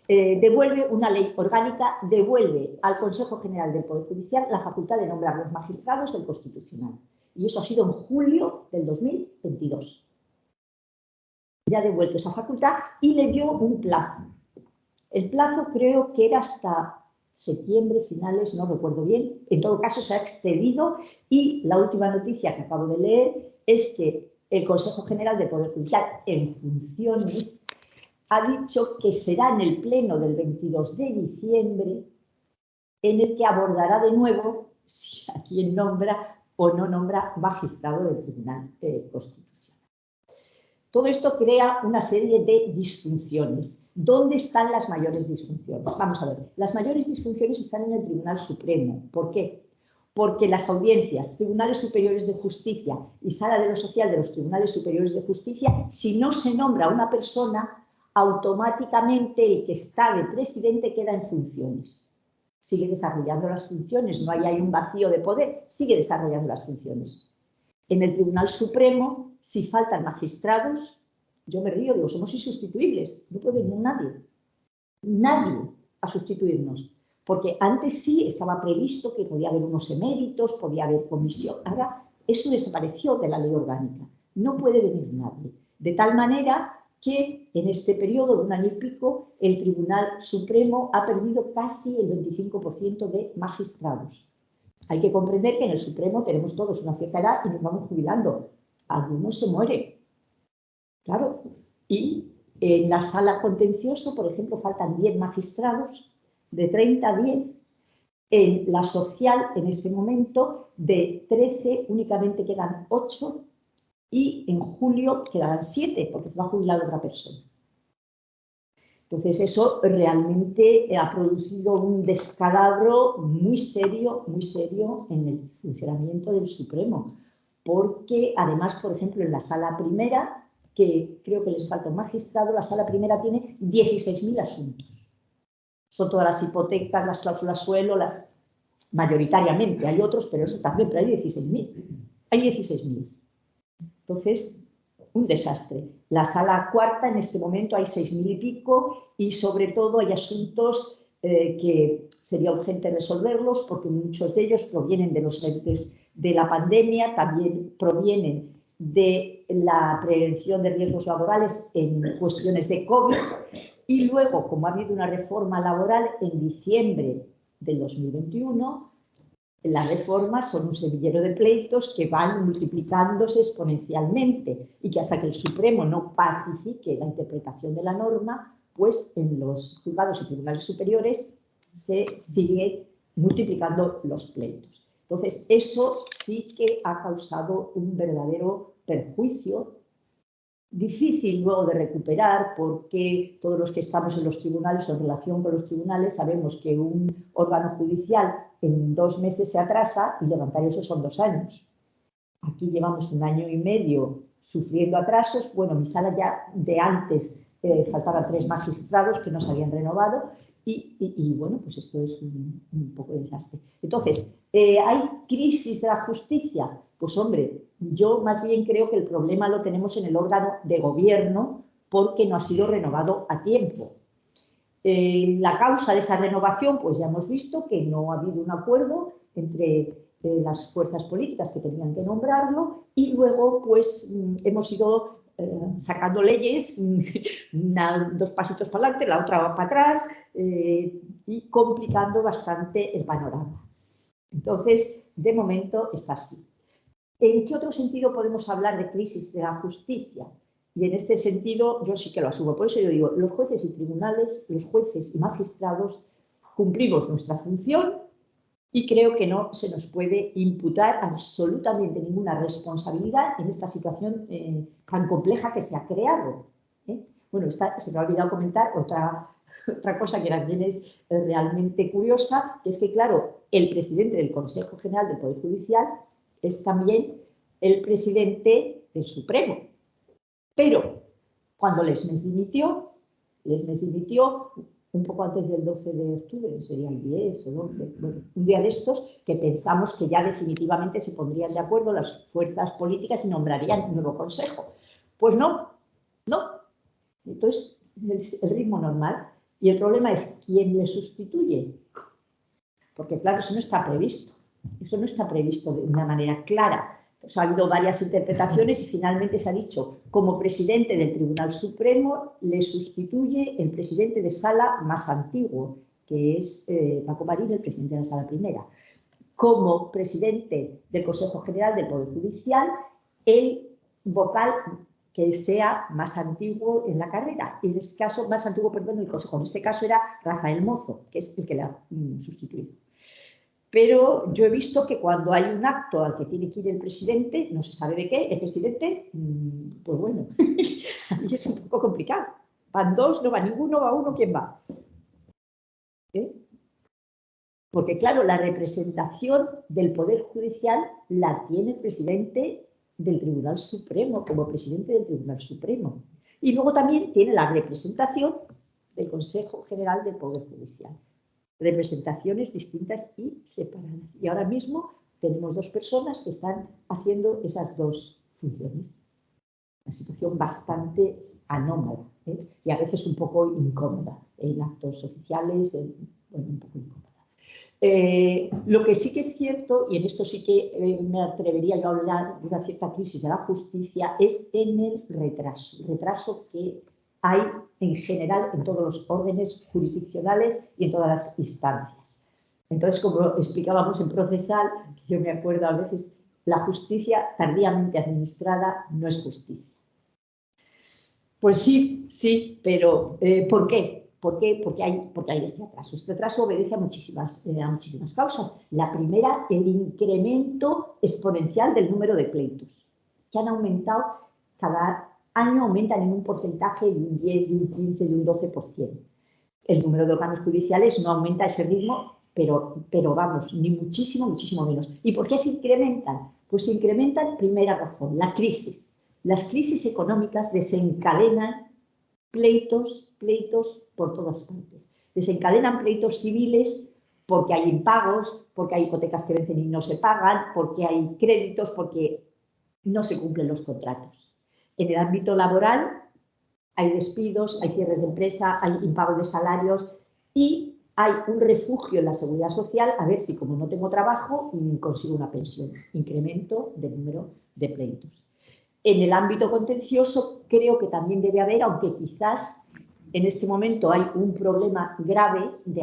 devuelve una ley orgánica, devuelve al Consejo General del Poder Judicial la facultad de nombrar los magistrados del Constitucional. Y eso ha sido en julio del 2022. Ya ha devuelto esa facultad y le dio un plazo. El plazo creo que era hasta septiembre, finales, no recuerdo bien. En todo caso, se ha excedido y la última noticia que acabo de leer es que el Consejo General del Poder Judicial, en funciones, ha dicho que será en el pleno del 22 de diciembre en el que abordará de nuevo si a quién nombra o no nombra magistrado del Tribunal Constitucional. Todo esto crea una serie de disfunciones. ¿Dónde están las mayores disfunciones? Vamos a ver, las mayores disfunciones están en el Tribunal Supremo. ¿Por qué? Porque las audiencias, tribunales superiores de justicia y sala de lo social de los tribunales superiores de justicia, si no se nombra una persona, automáticamente el que está de presidente queda en funciones. Sigue desarrollando las funciones, no hay un vacío de poder, sigue desarrollando las funciones. En el Tribunal Supremo, si faltan magistrados, yo me río, digo, somos insustituibles, no puede venir nadie a sustituirnos, porque antes sí estaba previsto que podía haber unos eméritos, podía haber comisión, ahora eso desapareció de la ley orgánica, no puede venir nadie, de tal manera que en este periodo de un año y pico el Tribunal Supremo ha perdido casi el 25% de magistrados. Hay que comprender que en el Supremo tenemos todos una cierta edad y nos vamos jubilando. Algunos se mueren, claro. Y en la sala contencioso, por ejemplo, faltan 10 magistrados, de 30 a 10. En la social, en este momento, de 13 únicamente quedan 8 y en julio quedarán 7 porque se va a jubilar otra persona. Entonces, eso realmente ha producido un descalabro muy serio en el funcionamiento del Supremo, porque además, por ejemplo, en la sala primera, que creo que les falta un magistrado, la sala primera tiene 16.000 asuntos. Son todas las hipotecas, las cláusulas suelo, mayoritariamente, hay otros, pero eso también, pero hay 16.000. Hay 16.000. Entonces, un desastre. La sala cuarta, en este momento, hay 6.000 y pico y, sobre todo, hay asuntos que sería urgente resolverlos porque muchos de ellos provienen de los entes de la pandemia, también provienen de la prevención de riesgos laborales en cuestiones de COVID y luego, como ha habido una reforma laboral en diciembre del 2021, las reformas son un semillero de pleitos que van multiplicándose exponencialmente y que hasta que el Supremo no pacifique la interpretación de la norma, pues en los juzgados y tribunales superiores se sigue multiplicando los pleitos. Entonces, eso sí que ha causado un verdadero perjuicio, difícil luego de recuperar, porque todos los que estamos en los tribunales o en relación con los tribunales sabemos que un órgano judicial en 2 meses se atrasa y levantar eso son 2 años. Aquí llevamos 1 año y medio sufriendo atrasos. Bueno, mi sala ya de antes faltaban 3 magistrados que no se habían renovado y bueno, pues esto es un poco de desastre. Entonces, ¿hay crisis de la justicia? Pues hombre, yo más bien creo que el problema lo tenemos en el órgano de gobierno porque no ha sido renovado a tiempo. La causa de esa renovación, pues ya hemos visto que no ha habido un acuerdo entre las fuerzas políticas que tenían que nombrarlo y luego pues hemos ido sacando leyes, 2 pasitos para adelante, la otra va para atrás y complicando bastante el panorama. Entonces, de momento está así. ¿En qué otro sentido podemos hablar de crisis de la justicia? Y en este sentido yo sí que lo asumo. Por eso yo digo, los jueces y tribunales, los jueces y magistrados cumplimos nuestra función y creo que no se nos puede imputar absolutamente ninguna responsabilidad en esta situación tan compleja que se ha creado. Bueno, se me ha olvidado comentar otra cosa que también es realmente curiosa, que es que, claro, el presidente del Consejo General del Poder Judicial es también el presidente del Supremo. Pero cuando Lesmes dimitió un poco antes del 12 de octubre, sería el 10 o 12, bueno, un día de estos que pensamos que ya definitivamente se pondrían de acuerdo las fuerzas políticas y nombrarían un nuevo consejo. Pues no. Entonces, el ritmo normal. Y el problema es quién le sustituye. Porque claro, eso no está previsto. Eso no está previsto de una manera clara. Pues ha habido varias interpretaciones y finalmente se ha dicho, como presidente del Tribunal Supremo le sustituye el presidente de sala más antiguo, que es Paco Marín, el presidente de la sala primera. Como presidente del Consejo General del Poder Judicial, el vocal que sea más antiguo en la carrera. En este caso, más antiguo, perdón, en el Consejo. En este caso era Rafael Mozo, que es el que la ha sustituido. Pero yo he visto que cuando hay un acto al que tiene que ir el presidente, no se sabe de qué, el presidente, pues bueno, ahí es un poco complicado. Van 2, no va ninguno, va 1, ¿quién va? Porque claro, la representación del Poder Judicial la tiene el presidente del Tribunal Supremo, como presidente del Tribunal Supremo. Y luego también tiene la representación del Consejo General del Poder Judicial. Representaciones distintas y separadas. Y ahora mismo tenemos 2 personas que están haciendo esas 2 funciones. Una situación bastante anómala y a veces un poco incómoda en actos oficiales, bueno, un poco incómoda. Lo que sí que es cierto, y en esto sí que me atrevería yo a hablar de una cierta crisis de la justicia, es en el retraso que hay en general en todos los órdenes jurisdiccionales y en todas las instancias. Entonces, como explicábamos en procesal, yo me acuerdo a veces, la justicia tardíamente administrada no es justicia. Pues sí, pero ¿por qué? Porque hay este atraso. Este atraso obedece a muchísimas causas. La primera, el incremento exponencial del número de pleitos, que han aumentado cada año, aumentan en un porcentaje de un 10, de un 15, de un 12%. El número de órganos judiciales no aumenta a ese ritmo, pero vamos, ni muchísimo menos. ¿Y por qué se incrementan? Pues se incrementan, primera razón, la crisis. Las crisis económicas desencadenan pleitos por todas partes. Desencadenan pleitos civiles porque hay impagos, porque hay hipotecas que vencen y no se pagan, porque hay créditos, porque no se cumplen los contratos. En el ámbito laboral hay despidos, hay cierres de empresa, hay impago de salarios y hay un refugio en la seguridad social a ver si, como no tengo trabajo, consigo una pensión. Incremento del número de pleitos. En el ámbito contencioso creo que también debe haber, aunque quizás en este momento hay un problema grave de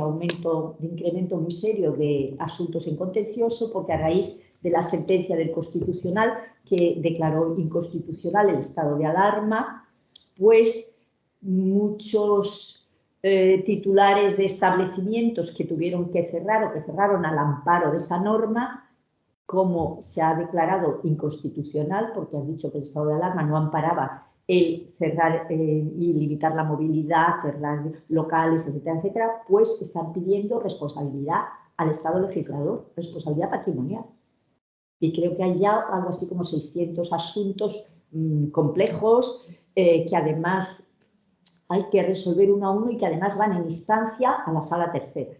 incremento muy serio de asuntos en contencioso, porque a raíz de la sentencia del Constitucional que declaró inconstitucional el estado de alarma, pues muchos titulares de establecimientos que tuvieron que cerrar o que cerraron al amparo de esa norma, como se ha declarado inconstitucional, porque han dicho que el estado de alarma no amparaba el cerrar y limitar la movilidad, cerrar locales, etcétera, etcétera, pues están pidiendo responsabilidad al Estado legislador, responsabilidad patrimonial. Y creo que hay ya algo así como 600 asuntos complejos, que además hay que resolver uno a uno y que además van en instancia a la sala tercera.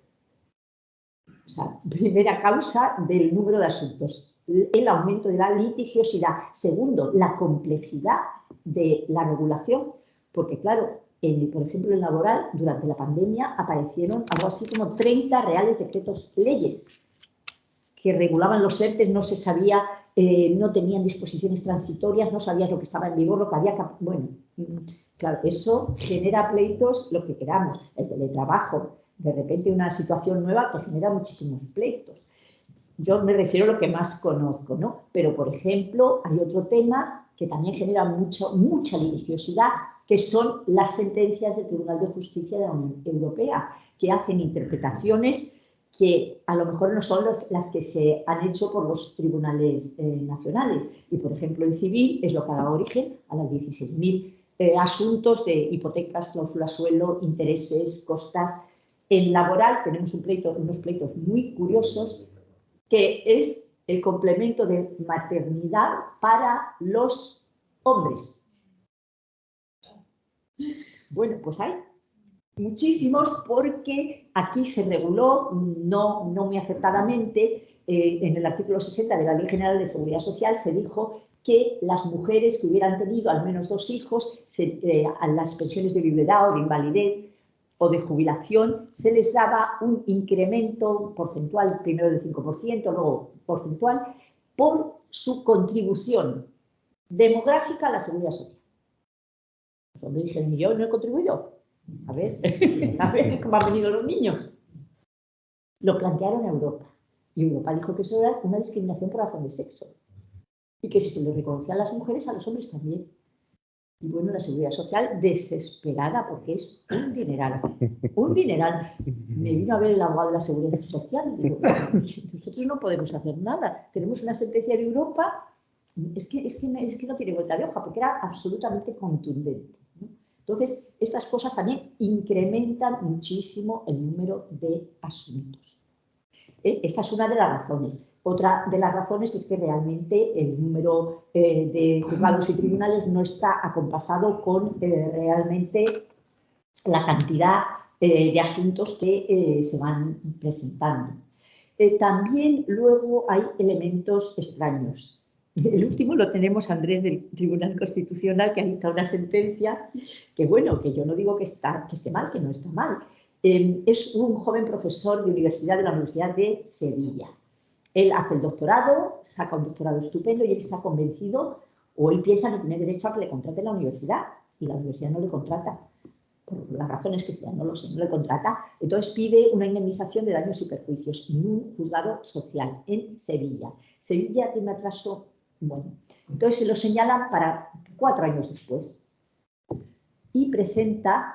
O sea, primera causa del número de asuntos, el aumento de la litigiosidad. Segundo, la complejidad de la regulación, porque claro, por ejemplo, en laboral, durante la pandemia aparecieron algo así como 30 reales decretos leyes que regulaban los ERTES, no se sabía, no tenían disposiciones transitorias, no sabías lo que estaba en vigor, lo que había que... Bueno, claro, eso genera pleitos, lo que queramos, el teletrabajo, de repente una situación nueva que genera muchísimos pleitos. Yo me refiero a lo que más conozco, ¿no? Pero, por ejemplo, hay otro tema que también genera mucha litigiosidad, que son las sentencias del Tribunal de Justicia de la Unión Europea, que hacen interpretaciones que a lo mejor no son las que se han hecho por los tribunales nacionales. Y, por ejemplo, en civil es lo que ha dado origen a las 16.000 asuntos de hipotecas, cláusulas suelo, intereses, costas. En laboral tenemos unos pleitos muy curiosos, que es el complemento de maternidad para los hombres. Bueno, pues hay muchísimos, porque aquí se reguló, no muy acertadamente, en el artículo 60 de la Ley General de Seguridad Social se dijo que las mujeres que hubieran tenido al menos 2 hijos, a las pensiones de viudedad o de invalidez o de jubilación, se les daba un incremento porcentual, primero del 5%, luego porcentual, por su contribución demográfica a la seguridad social. Los hombres dijeron, yo no he contribuido. A ver cómo han venido los niños. Lo plantearon a Europa. Y Europa dijo que eso era una discriminación por razón de sexo. Y que si se le reconocía a las mujeres, a los hombres también. Y bueno, la seguridad social desesperada, porque es un dineral. Un dineral. Me vino a ver el abogado de la seguridad social y digo, nosotros no podemos hacer nada. Tenemos una sentencia de Europa, es que no tiene vuelta de hoja, porque era absolutamente contundente, ¿no? Entonces, estas cosas también incrementan muchísimo el número de asuntos. Esta es una de las razones. Otra de las razones es que realmente el número de juzgados y tribunales no está acompasado con realmente la cantidad de asuntos que se van presentando. También luego hay elementos extraños. El último lo tenemos Andrés del Tribunal Constitucional, que ha dictado una sentencia que, bueno, que yo no digo que esté mal, que no está mal. Es un joven profesor de universidad de la Universidad de Sevilla. Él hace el doctorado, saca un doctorado estupendo y él está convencido, o él piensa que tiene derecho a que le contrate la universidad, y la universidad no le contrata, por las razones que sean, no lo sé, no le contrata. Entonces pide una indemnización de daños y perjuicios en un juzgado social en Sevilla. Sevilla tiene atraso, bueno, entonces se lo señalan para 4 años después y presenta,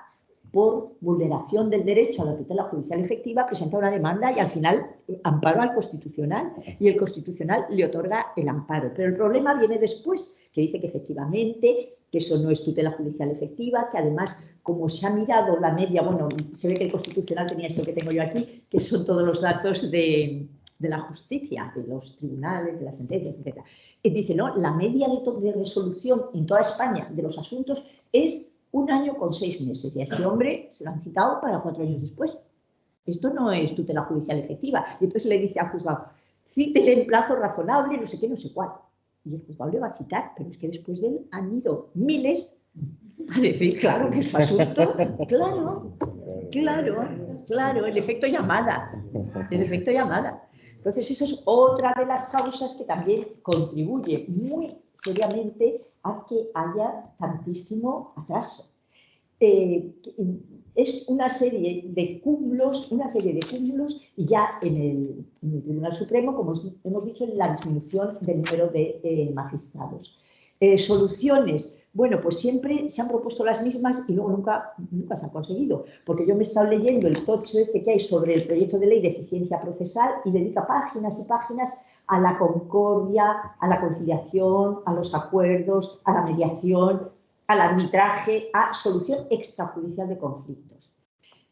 por vulneración del derecho a la tutela judicial efectiva, presenta una demanda y al final amparo al Constitucional, y el Constitucional le otorga el amparo. Pero el problema viene después, que dice que efectivamente que eso no es tutela judicial efectiva, que además, como se ha mirado la media, bueno, se ve que el Constitucional tenía esto que tengo yo aquí, que son todos los datos de la justicia, de los tribunales, de las sentencias, etc. Y dice, no, la media de resolución en toda España de los asuntos es 1 año con 6 meses, y a este hombre se lo han citado para 4 años después. Esto no es tutela judicial efectiva. Y entonces le dice al juzgado, cítele en plazo razonable, no sé qué, no sé cuál. Y el juzgado le va a citar, pero es que después de él han ido miles a decir, claro, que es su asunto. Claro, el efecto llamada. Entonces, eso es otra de las causas que también contribuye muy seriamente a que haya tantísimo atraso. Es una serie de cúmulos, y ya en el Tribunal Supremo, como hemos dicho, en la disminución del número de magistrados. Soluciones, bueno, pues siempre se han propuesto las mismas y luego nunca se han conseguido, porque yo me he estado leyendo el tocho que hay sobre el proyecto de ley de eficiencia procesal y dedica páginas y páginas a la concordia, a la conciliación, a los acuerdos, a la mediación, al arbitraje, a solución extrajudicial de conflictos.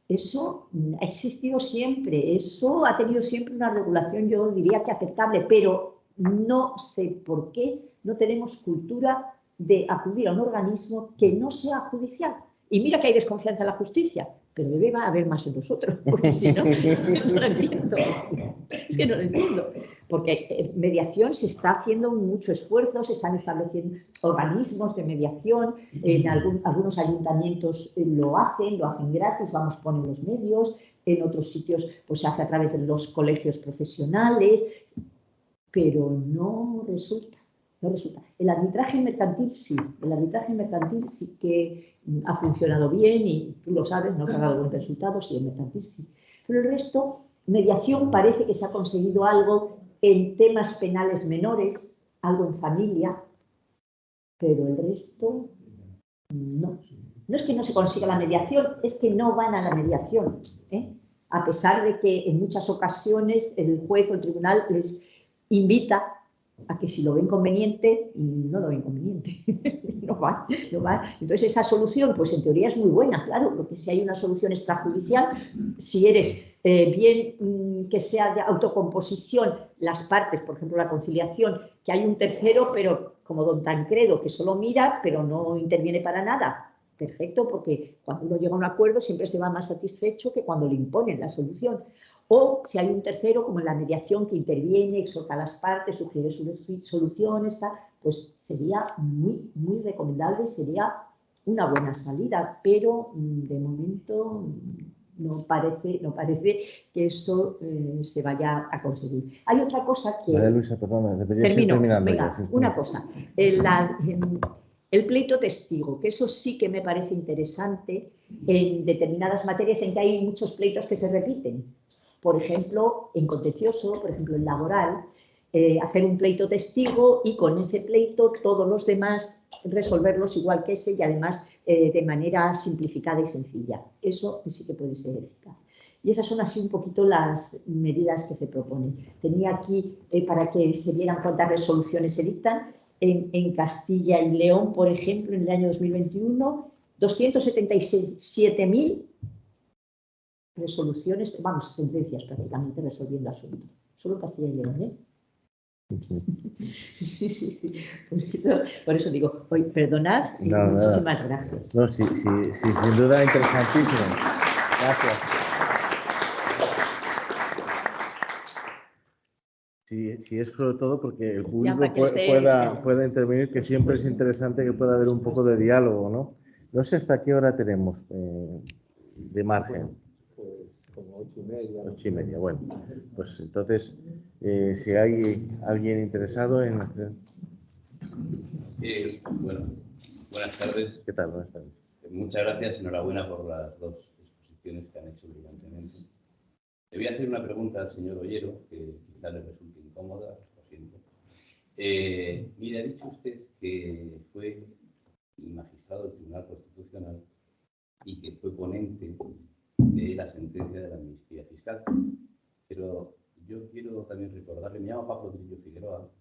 Eso ha existido siempre, eso ha tenido siempre una regulación, yo diría que aceptable, pero no sé por qué no tenemos cultura de acudir a un organismo que no sea judicial. Y mira que hay desconfianza en la justicia, pero debe haber más en nosotros, porque si no, no lo entiendo. Es que no lo entiendo. Porque en mediación se está haciendo mucho esfuerzo, se están estableciendo organismos de mediación, en algunos ayuntamientos lo hacen gratis, vamos, ponen los medios, en otros sitios pues se hace a través de los colegios profesionales, pero no resulta. No resulta. El arbitraje mercantil sí que ha funcionado bien y tú lo sabes, no ha dado buenos resultados y el mercantil sí. Pero el resto, mediación parece que se ha conseguido algo en temas penales menores, algo en familia, pero el resto no. No es que no se consiga la mediación, es que no van a la mediación, ¿eh? A pesar de que en muchas ocasiones el juez o el tribunal les invita a que si lo ven conveniente, no lo ven conveniente, no va. Entonces esa solución, pues en teoría es muy buena, claro, porque si hay una solución extrajudicial, si eres bien que sea de autocomposición, las partes, por ejemplo la conciliación, que hay un tercero, pero como don Tancredo, que solo mira, pero no interviene para nada, perfecto, porque cuando uno llega a un acuerdo siempre se va más satisfecho que cuando le imponen la solución. O si hay un tercero, como en la mediación, que interviene, exhorta a las partes, sugiere soluciones, pues sería muy recomendable, sería una buena salida, pero de momento no parece que eso se vaya a conseguir. Hay otra cosa que... María Luisa, perdona, debería ir termino, terminando. venga, Ya, sí. Una cosa. El pleito testigo, que eso sí que me parece interesante en determinadas materias en que hay muchos pleitos que se repiten. Por ejemplo, en contencioso, por ejemplo, en laboral, hacer un pleito testigo y con ese pleito todos los demás resolverlos igual que ese y además de manera simplificada y sencilla. Eso sí que puede ser eficaz. Y esas son así un poquito las medidas que se proponen. Tenía aquí para que se vieran cuántas resoluciones se dictan. En Castilla y León, por ejemplo, en el año 2021, 277.000 resoluciones, vamos, sentencias prácticamente resolviendo asuntos. Solo Castilla y León, ¿eh? Sí. Por eso digo, hoy perdonad y muchísimas gracias. No, sí, sin duda interesantísimo. Gracias. Sí, es sobre todo porque el público pueda intervenir, que siempre es interesante que pueda haber un poco de diálogo, ¿no? No sé hasta qué hora tenemos de margen. Pues como 8:30. 8:30, bueno. Pues entonces, si hay alguien interesado en hacer... Bueno, buenas tardes. ¿Qué tal? Buenas tardes. Muchas gracias, enhorabuena por las dos exposiciones que han hecho brillantemente. Le voy a hacer una pregunta al señor Ollero, que quizá le resulte incómoda, lo siento. Mire, ha dicho usted que fue magistrado del Tribunal Constitucional y que fue ponente de la sentencia de la amnistía fiscal. Pero yo quiero también recordarle, me llamo Pablo Trillo Figueroa,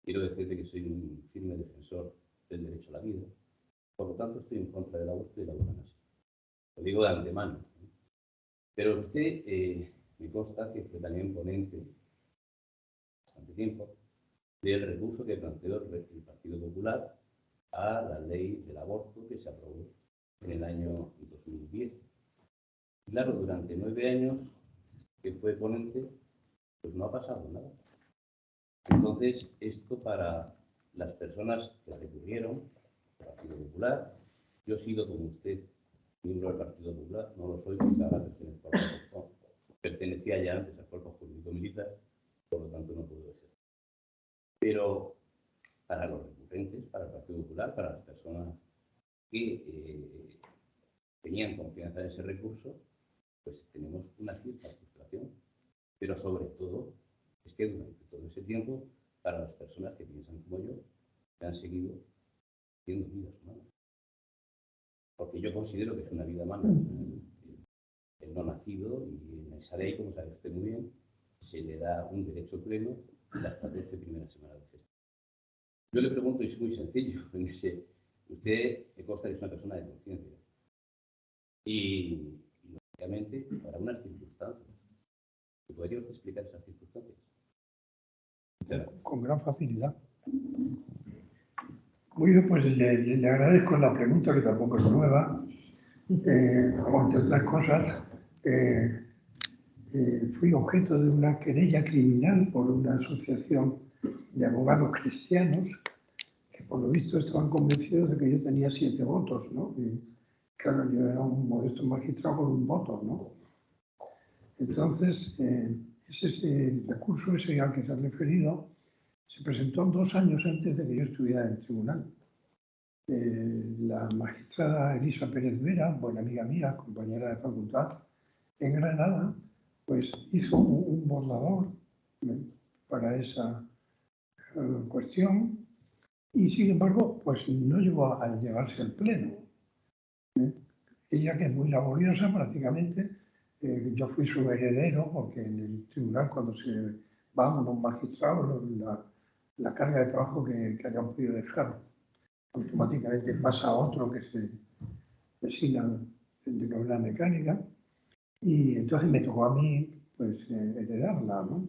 quiero decirle que soy un firme defensor del derecho a la vida, por lo tanto estoy en contra del aborto y de la eutanasia. Lo digo de antemano. Pero usted me consta que fue también ponente, bastante tiempo, del recurso que planteó el Partido Popular a la ley del aborto que se aprobó en el año 2010. Claro, durante 9 años que fue ponente, pues no ha pasado nada. Entonces, esto para las personas que recurrieron al Partido Popular, yo he sido como usted miembro del Partido Popular, no lo soy porque ahora pertenecía ya antes al cuerpo jurídico militar, por lo tanto no puedo ser. Pero para los recurrentes, para el Partido Popular, para las personas que tenían confianza en ese recurso, pues tenemos una cierta frustración. Pero sobre todo, es que durante todo ese tiempo, para las personas que piensan como yo, que han seguido haciendo vidas humanas. Porque yo considero que es una vida humana el no nacido, y en esa ley, como sabe usted muy bien, se le da un derecho pleno en las 14 primeras semanas de gestación. Yo le pregunto, y es muy sencillo, usted me consta que es una persona de conciencia. Y, lógicamente, para unas circunstancias. ¿Podría usted explicar esas circunstancias? Con gran facilidad. Muy bien, pues le agradezco la pregunta, que tampoco es nueva. Entre otras cosas, fui objeto de una querella criminal por una asociación de abogados cristianos que, por lo visto, estaban convencidos de que yo tenía 7 votos, ¿no? Y, claro, yo era un modesto magistrado con 1 voto, ¿no? Entonces, ese recurso ese al que se ha referido se presentó 2 años antes de que yo estuviera en el tribunal. La magistrada Elisa Pérez Vera, buena amiga mía, compañera de facultad en Granada, pues hizo un borrador para esa cuestión y, sin embargo, pues no llegó a llevarse al pleno. Ella, que es muy laboriosa prácticamente, yo fui su heredero, porque en el tribunal, cuando se va unos magistrados, la carga de trabajo que hayan podido dejar automáticamente pasa a otro que se designa de novela mecánica, y entonces me tocó a mí pues heredarla, ¿no?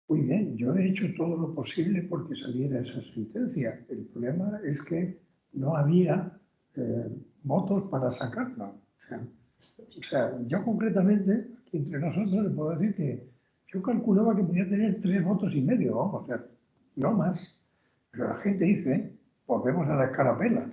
Muy bien, yo he hecho todo lo posible porque saliera esa sentencia. El problema es que no había votos para sacarla. O sea, yo concretamente, aquí entre nosotros, le puedo decir que yo calculaba que podía tener 3,5 votos, vamos, o sea, no más. Pero la gente dice, volvemos a la escarapela.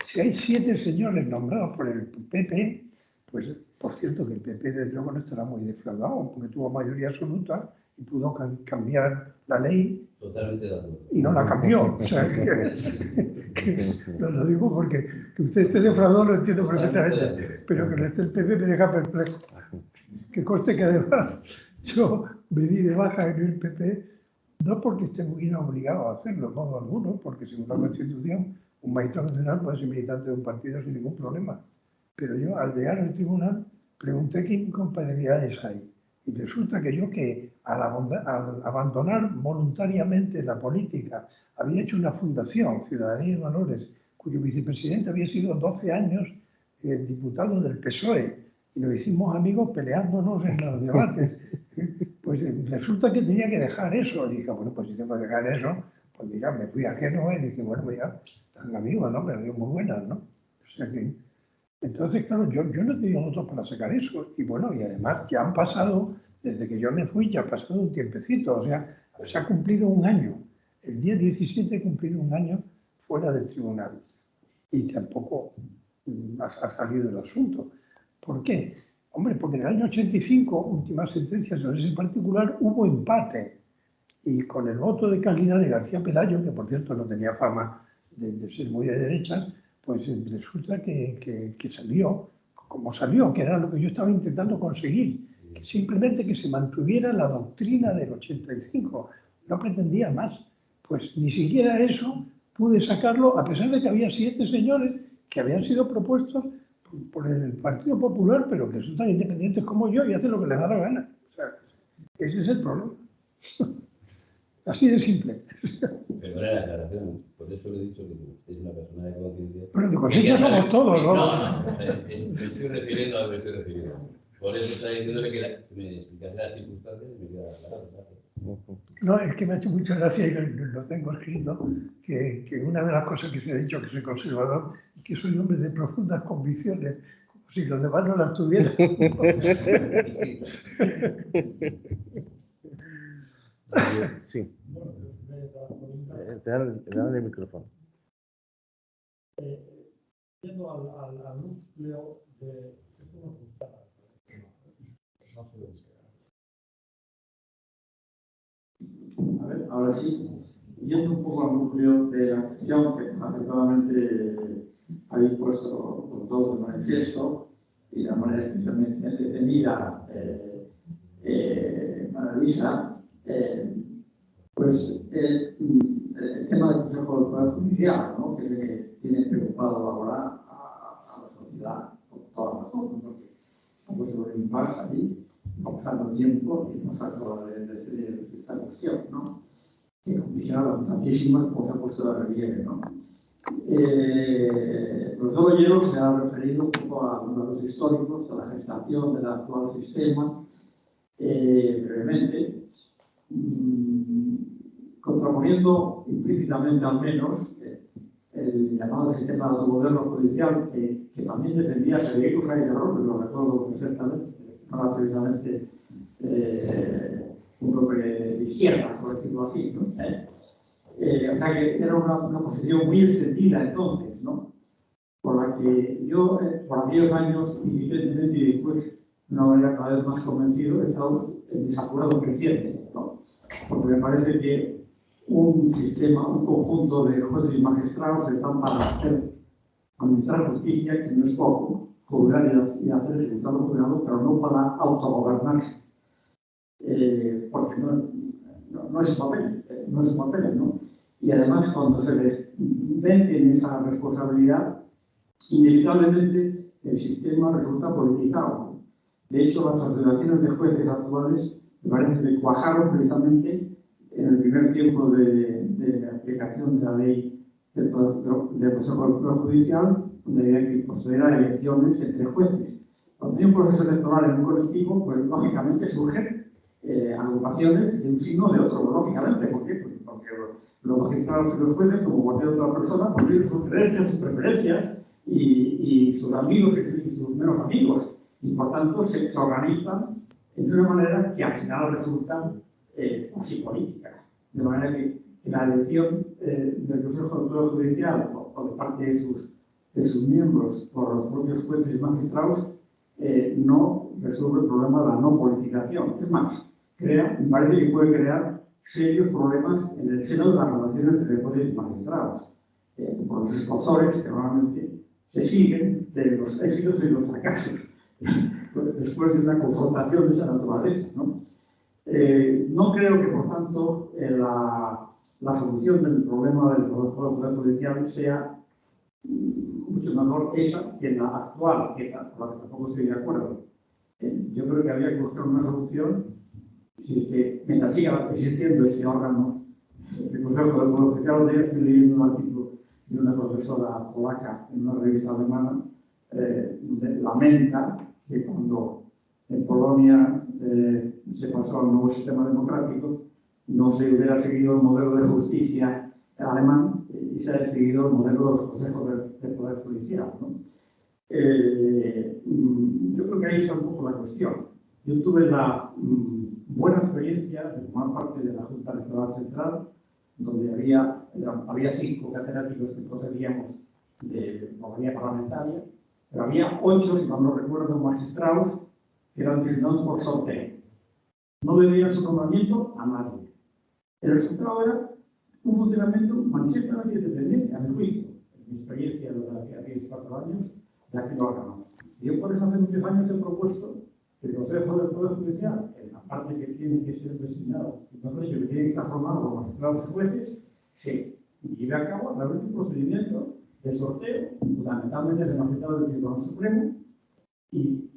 Si hay 7 señores nombrados por el PP, pues por cierto que el PP desde luego no estará muy defraudado, porque tuvo mayoría absoluta y pudo cambiar la ley. Totalmente de acuerdo. Y no la cambió. O sea, lo digo porque que usted esté defraudado lo entiendo perfectamente, pero que no esté el PP me deja perplejo. Que conste que además yo me di de baja en el PP, no porque esté muy bien obligado a hacerlo, en modo alguno, porque según la Constitución, un magistrado nacional puede ser militante de un partido sin ningún problema. Pero yo, al llegar al tribunal, pregunté qué incompatibilidades hay. Y resulta que yo, que al abandonar voluntariamente la política, había hecho una fundación, Ciudadanía y Valores, cuyo vicepresidente había sido 12 años diputado del PSOE, y nos hicimos amigos peleándonos en los debates. Pues resulta que tenía que dejar eso. Y dije, bueno, pues si tengo que dejar eso, pues mira, me fui a Génova y dije, bueno, mira, están amigos, ¿no? Pero muy buenas, ¿no? O sea que... Entonces, claro, yo no he tenido votos para sacar eso. Y bueno, y además ya han pasado, desde que yo me fui, ya ha pasado un tiempecito. O sea, se ha cumplido 1 año. El día 17 he cumplido 1 año fuera del tribunal. Y tampoco ha salido el asunto. ¿Por qué? Hombre, porque en el año 85, última sentencia sobre ese particular, hubo empate. Y con el voto de calidad de García Pelayo, que por cierto no tenía fama de ser muy de derechas, pues resulta que salió como salió, que era lo que yo estaba intentando conseguir, que simplemente que se mantuviera la doctrina del 85, no pretendía más. Pues ni siquiera eso pude sacarlo, a pesar de que había 7 señores que habían sido propuestos por el Partido Popular, pero que son tan independientes como yo y hacen lo que les da la gana. O sea, ese es el problema. Así de simple. Perdona la aclaración, por eso le he dicho que usted es una persona de conciencia. Pero de conciencia somos todos, ¿no? No, me estoy refiriendo a lo que estoy refiriendo. Por eso está diciéndole que me explicase las circunstancias y me queda claro. No, es que me ha hecho mucha gracia y lo tengo escrito, que una de las cosas que se ha dicho, que soy conservador, es que soy hombre de profundas convicciones, como si los demás no las tuvieran. Sí. Te dan el micrófono. Yendo al núcleo de esto no funciona. No se debe quedar. A ver, ahora sí, yendo un poco al núcleo de la cuestión que acertadamente habéis puesto por todos de manifiesto y de la manera especialmente detenida María Luisa, pues el tema del Consejo del Poder Judicial, ¿no? Que tiene preocupado ahora a la sociedad por todas las cosas, porque como se vuelve impás allí, pasando tiempo y no se acaba de esta cuestión, ¿no? Que condiciona tantísimas como se ha puesto de relieve, ¿no? El profesor Ollero se ha referido un poco a los datos históricos de la gestación del actual sistema, brevemente, contraponiendo implícitamente al menos el llamado sistema de autogobierno judicial, que también defendía Federico Frei de Roque, lo recuerdo perfectamente, no era precisamente un hombre de izquierda, por decirlo así, ¿no? O sea que era una posición muy extendida entonces, ¿no? Por la que yo, por aquellos años, incipientemente y después de una manera cada vez más convencido, he estado en desacuerdo creciente, ¿no? Porque me parece que un sistema, un conjunto de jueces y magistrados están para administrar justicia, que no es poco, juzgar y hacer ejecutar los juzgados, pero no para autogobernarse. Porque no es su papel, no es su papel, ¿no? Y además, cuando se les vende en esa responsabilidad, inevitablemente el sistema resulta politizado. De hecho, las asociaciones de jueces actuales me parece que cuajaron precisamente en el primer tiempo de aplicación de la ley del Consejo del Poder Judicial, donde había que proceder a elecciones entre jueces. Cuando hay un proceso electoral en un colectivo, pues lógicamente surgen agrupaciones de un signo o de otro, lógicamente. ¿Por qué? Pues porque los magistrados y los jueces, como cualquier otra persona, pues tienen sus creencias, sus preferencias y sus amigos y sus menos amigos. Y por tanto se organizan de una manera que al final resulta casi política. De manera que la elección del Consejo del Poder Judicial o de parte de sus miembros por los propios jueces y magistrados no resuelve el problema de la no politización. Es más, me parece que puede crear serios problemas en el seno de las relaciones entre jueces y magistrados, por los escozores que normalmente se siguen de los éxitos y los fracasos después de una confrontación de esa naturaleza, ¿no? No creo que, por tanto, la solución del problema del Poder Judicial sea mucho mejor esa que la actual, por la que tampoco estoy de acuerdo. Yo creo que habría que buscar una solución si es que, mientras siga existiendo ese órgano, el Consejo del Poder Judicial. De estoy leyendo un artículo de una profesora polaca en una revista alemana, lamenta que cuando en Polonia se pasó al nuevo sistema democrático, no se hubiera seguido el modelo de justicia alemán y se ha seguido el modelo de los consejos del Poder Judicial, ¿no? Yo creo que ahí está un poco la cuestión. Yo tuve la buena experiencia de formar parte de la Junta Electoral Central, donde había 5 catedráticos que procedíamos de la mayoría parlamentaria, pero había 8, si mal no recuerdo, magistrados que eran designados por sorteo. No debían su nombramiento a nadie. El resultado era un funcionamiento manifiestamente independiente, a mi juicio, en mi experiencia de aquellos 4 años, de aquel órgano. Y yo por eso hace muchos años he propuesto que el Consejo del Poder Judicial, en la parte que tiene que ser designado, y mejor dicho, que tiene que estar formado por magistrados y jueces, se lleve a cabo a través de un procedimiento de sorteo, fundamentalmente de magistrados del Tribunal Supremo, y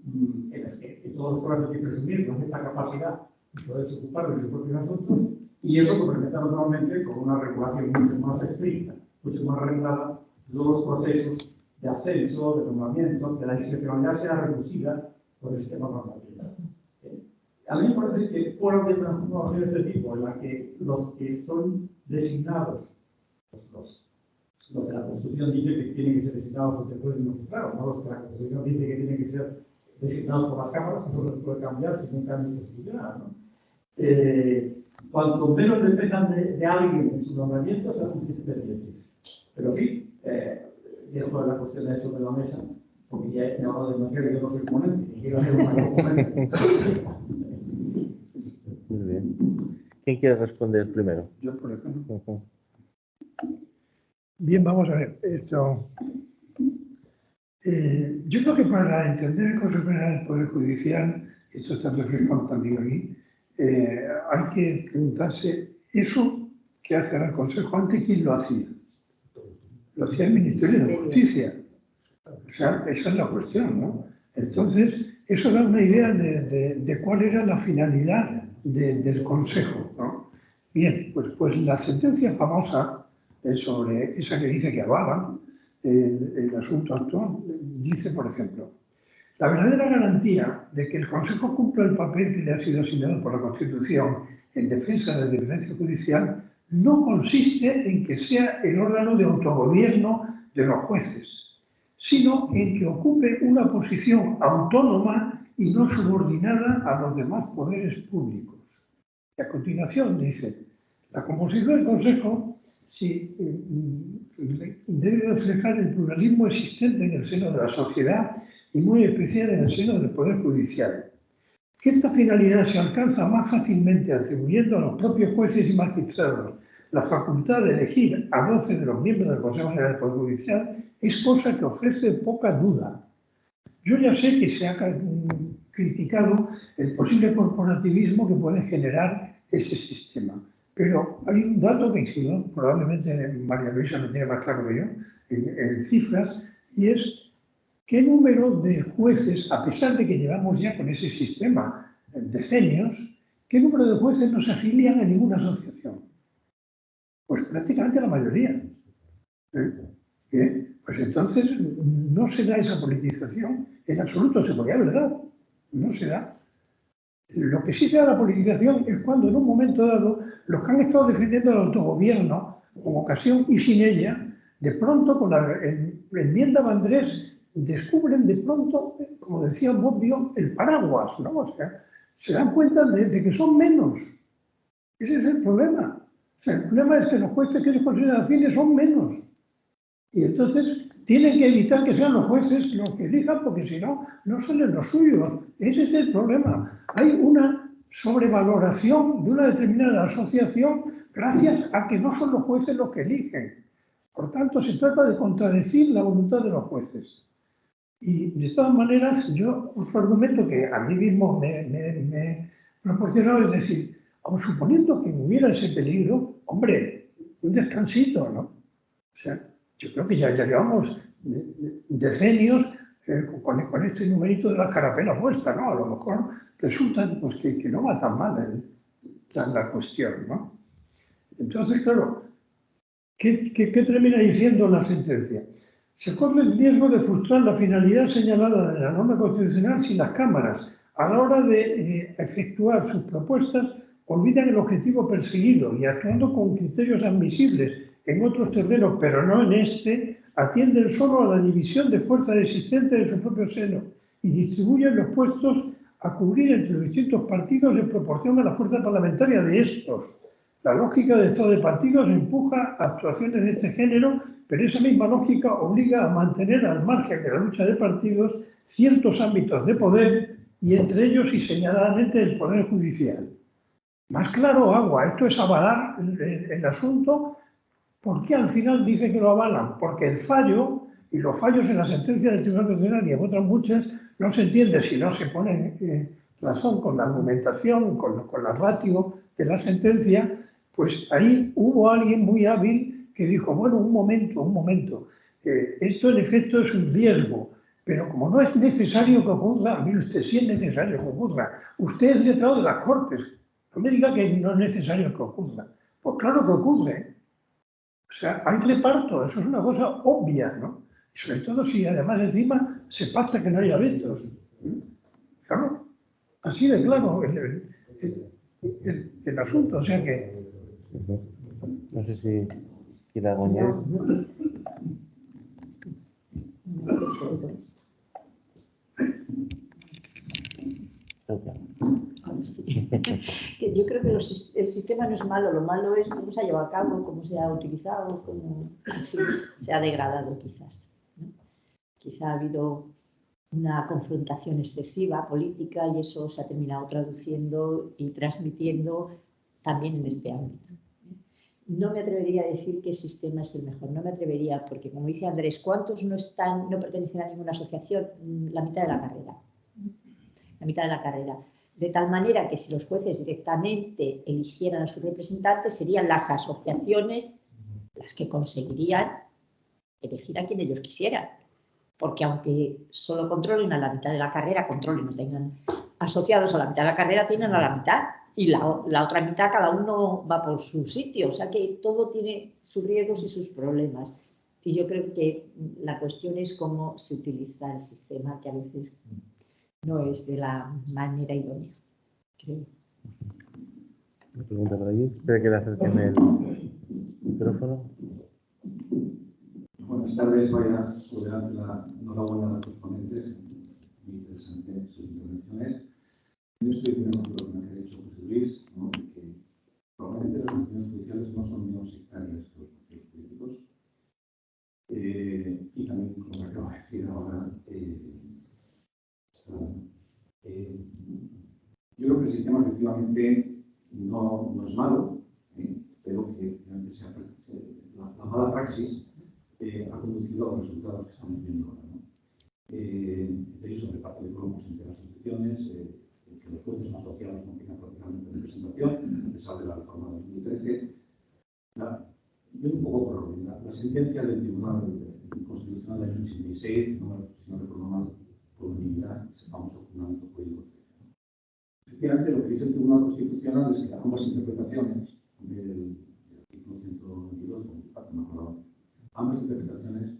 en los que todos los jueces hay que presumir con esta capacidad de poderse ocupar de sus propios asuntos, y eso complementa normalmente con una regulación mucho más estricta, mucho más regulada de todos los procesos de ascenso, de nombramiento, que la discrecionalidad sea reducida por el sistema normativo. A mí me parece que fuera de transformación de este tipo, en la que los que son designados, los de la Constitución dice que tienen que ser designados por jueces y magistrados, no los que la Constitución dice que tienen que ser designados por las cámaras, eso se puede cambiar sin un cambio constitucional, ¿no? Cuanto menos dependan de alguien en su nombramiento, serán independientes. Pero sí, dejo la cuestión de eso de la mesa, porque ya he hablado demasiado, yo no soy ponente, y quiero hacer un mayor ponente. Muy bien. ¿Quién quiere responder primero? Yo, por ejemplo. Bien, vamos a ver. Esto, yo creo que para entender el Consejo General del Poder Judicial, esto está reflejado también aquí, hay que preguntarse eso que hace ahora el Consejo, antes quién lo hacía. Lo hacía el Ministerio de Justicia. O sea, esa es la cuestión, ¿no? Entonces, eso da una idea de cuál era la finalidad del Consejo, ¿no? Bien, pues la sentencia famosa sobre esa que dice que avala el asunto actual, dice, por ejemplo, la verdadera garantía de que el Consejo cumpla el papel que le ha sido asignado por la Constitución en defensa de la independencia judicial no consiste en que sea el órgano de autogobierno de los jueces, sino en que ocupe una posición autónoma y no subordinada a los demás poderes públicos. Y a continuación dice, la composición del Consejo debe reflejar el pluralismo existente en el seno de la sociedad y muy especial en el seno del Poder Judicial. Que esta finalidad se alcanza más fácilmente atribuyendo a los propios jueces y magistrados la facultad de elegir a 12 de los miembros del Consejo General del Poder Judicial es cosa que ofrece poca duda. Yo ya sé que se ha criticado el posible corporativismo que puede generar ese sistema, pero hay un dato que probablemente María Luisa lo tiene más claro que yo, en cifras, y es qué número de jueces, a pesar de que llevamos ya con ese sistema decenios, qué número de jueces no se afilian a ninguna asociación. Pues prácticamente la mayoría. Pues entonces no se da esa politización en absoluto, se podría, ¿verdad? No se da. Lo que sí se da la politización es cuando en un momento dado los que han estado defendiendo el autogobierno con ocasión y sin ella, de pronto con la enmienda Vandrés descubren de pronto, como decía Bobbio, el paraguas, ¿no? O sea, se dan cuenta de que son menos. Ese es el problema. O sea, el problema es que los jueces que se consideran afines son menos. Y entonces tienen que evitar que sean los jueces los que elijan, porque si no, no salen los suyos. Ese es el problema. Hay una sobrevaloración de una determinada asociación gracias a que no son los jueces los que eligen. Por tanto, se trata de contradecir la voluntad de los jueces. Y de todas maneras, yo otro argumento que a mí mismo me proporcionado es decir, aun suponiendo que hubiera ese peligro, hombre, un descansito, ¿no? O sea, yo creo que ya llevamos decenios con este numerito de la carapela puesta, ¿no? A lo mejor resulta pues, que no va tan mal la cuestión, ¿no? Entonces, claro, ¿qué termina diciendo la sentencia? Se corre el riesgo de frustrar la finalidad señalada de la norma constitucional si las cámaras, a la hora de efectuar sus propuestas, olvidan el objetivo perseguido y actuando con criterios admisibles en otros terrenos, pero no en este, atienden solo a la división de fuerzas existentes en su propio seno y distribuyen los puestos a cubrir entre los distintos partidos en proporción a la fuerza parlamentaria de estos. La lógica de estado de partidos empuja a actuaciones de este género, pero esa misma lógica obliga a mantener al margen de la lucha de partidos ciertos ámbitos de poder y entre ellos y señaladamente el Poder Judicial. Más claro agua, esto es avalar el asunto. ¿Por qué al final dice que lo avalan? Porque el fallo, y los fallos en la sentencia del Tribunal Constitucional y en otras muchas, no se entiende si no se pone razón con la argumentación, con la ratio de la sentencia, pues ahí hubo alguien muy hábil que dijo, bueno, un momento, esto en efecto es un riesgo, pero como no es necesario que ocurra, mire usted, sí es necesario que ocurra, usted es letrado de las Cortes, no me diga que no es necesario que ocurra, pues claro que ocurre. O sea, hay reparto, eso es una cosa obvia, ¿no? Y sobre todo si además encima se pacta que no haya vetos. Claro, así de claro el asunto, o sea que... No sé si quiere algo añadir. Sí. Yo creo que el sistema no es malo, lo malo es cómo se ha llevado a cabo, cómo se ha utilizado, cómo se ha degradado quizás, ¿no? Quizá ha habido una confrontación excesiva política y eso se ha terminado traduciendo y transmitiendo también en este ámbito. No me atrevería a decir que el sistema es el mejor, no me atrevería, porque como dice Andrés, ¿cuántos no pertenecen a ninguna asociación? La mitad de la carrera. La mitad de la carrera. De tal manera que si los jueces directamente eligieran a sus representantes, serían las asociaciones las que conseguirían elegir a quien ellos quisieran. Porque aunque solo controlen a la mitad de la carrera, controlen, no tengan asociados a la mitad de la carrera, tienen a la mitad. Y la otra mitad, cada uno va por su sitio. O sea que todo tiene sus riesgos y sus problemas. Y yo creo que la cuestión es cómo se utiliza el sistema, que a veces no es de la manera idónea, creo. Una pregunta por allí. Espera que le acerquen el micrófono. Buenas tardes, vaya por delante la enhorabuena a los ponentes. Muy interesante sus intervenciones. Yo estoy de acuerdo con lo que ha dicho José Luis, ¿no? De que probablemente las decisiones judiciales no son menos sectarias que los partidos políticos. Y también con lo que acabo de decir ahora, yo creo que el sistema efectivamente no es malo, pero que la mala praxis ha conducido a los resultados que estamos viendo ahora, ¿no? De ellos sobre parte de cromos entre las instituciones, que los jueces no asociados no tengan prácticamente representación, a pesar de la reforma de 2013. Yo un poco por orden. La sentencia del Tribunal Constitucional del año 86, si no recuerdo mal, por unanimidad, ese famoso fundamento jurídico. Efectivamente, lo que dice el Tribunal Constitucional es que ambas interpretaciones del artículo 122, no me acuerdo, ambas interpretaciones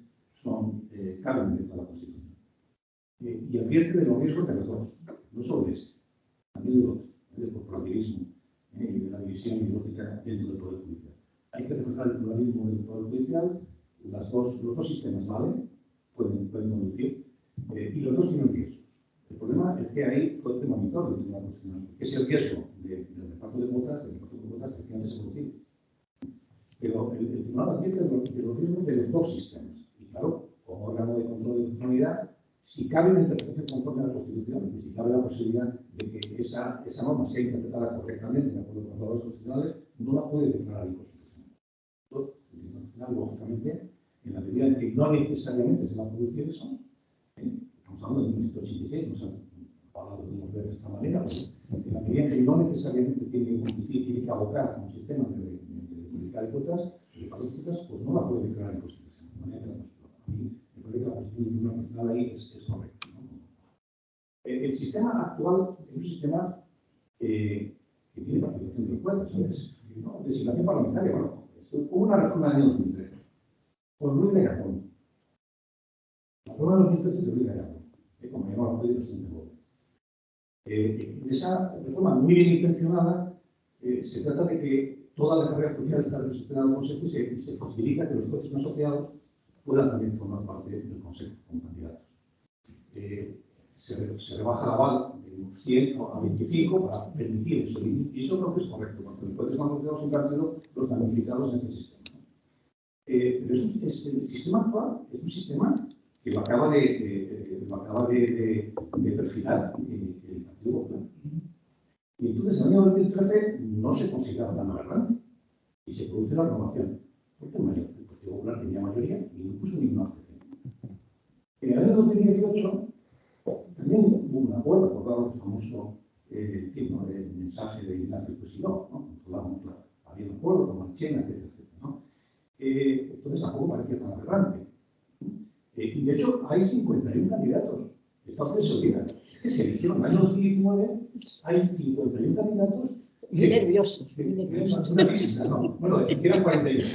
caben dentro de la Constitución. Y advierte de los riesgos de los dos, no solo este, también del otro, del corporativismo y de la división ideológica dentro del Poder Judicial. Hay que reforzar el pluralismo del Poder Judicial, los dos sistemas valen, pueden conducir, y los dos tienen riesgos. El problema es que ahí fue premonitorio del Tribunal Constitucional, que es el riesgo del reparto de cuotas, efectivamente se produce. Pero el Tribunal advierte de los riesgos de los dos sistemas. Y claro, como órgano de control de funcionalidad, si cabe una interpretación conforme a la Constitución, y si cabe la posibilidad de que esa norma sea interpretada correctamente de acuerdo con los valores constitucionales, no la puede declarar inconstitucional. Entonces, el Tribunal Constitucional, lógicamente, en la medida en que no necesariamente se va a producir eso, estamos hablando de 1986, nos han hablado de esta manera, pero en la medida en que no necesariamente tiene que abocar a un sistema de publicar cuotas, pues no la puede declarar inconstitucional. A mí me parece que la Constitución Constitucional ahí es correcta, ¿no? El sistema actual es un sistema que tiene participación de los jueces, ¿no? Designación parlamentaria. Bueno, hubo una reforma en el año 2013 por Luis de Gacón. La reforma de 2013 de Luis de Gacón, como llamaba la ley del presidente Gómez. Esa reforma muy bien intencionada se trata de que toda la carrera judicial está representada en el Consejo y se posibilita que los jueces no asociados puedan también formar parte del Consejo como candidatos. Se rebaja la aval de 100 a 25 para permitir eso. Y eso creo que es correcto, porque los jueces más asociados siempre han sido los damnificados en este sistema. Pero el sistema actual es un sistema que lo acaba de perfilar el Partido Popular. Y entonces, en el año 2013 no se consideraba tan aberrante y se produce la renovación. Porque el Partido Popular tenía mayoría y no puso ninguna objeción. En el año 2018 también hubo un acuerdo, acordado el famoso mensaje de Ignacio Cosidó, ¿no? Había un acuerdo con Marchena, etcétera, ¿no? Entonces tampoco parecía tan aberrante. Y de hecho hay 51 candidatos. Esto se olvida. Es que se eligieron en el año 2019, hay 51 candidatos. Muy nerviosos. Una lista, ¿no? Bueno, eran 42.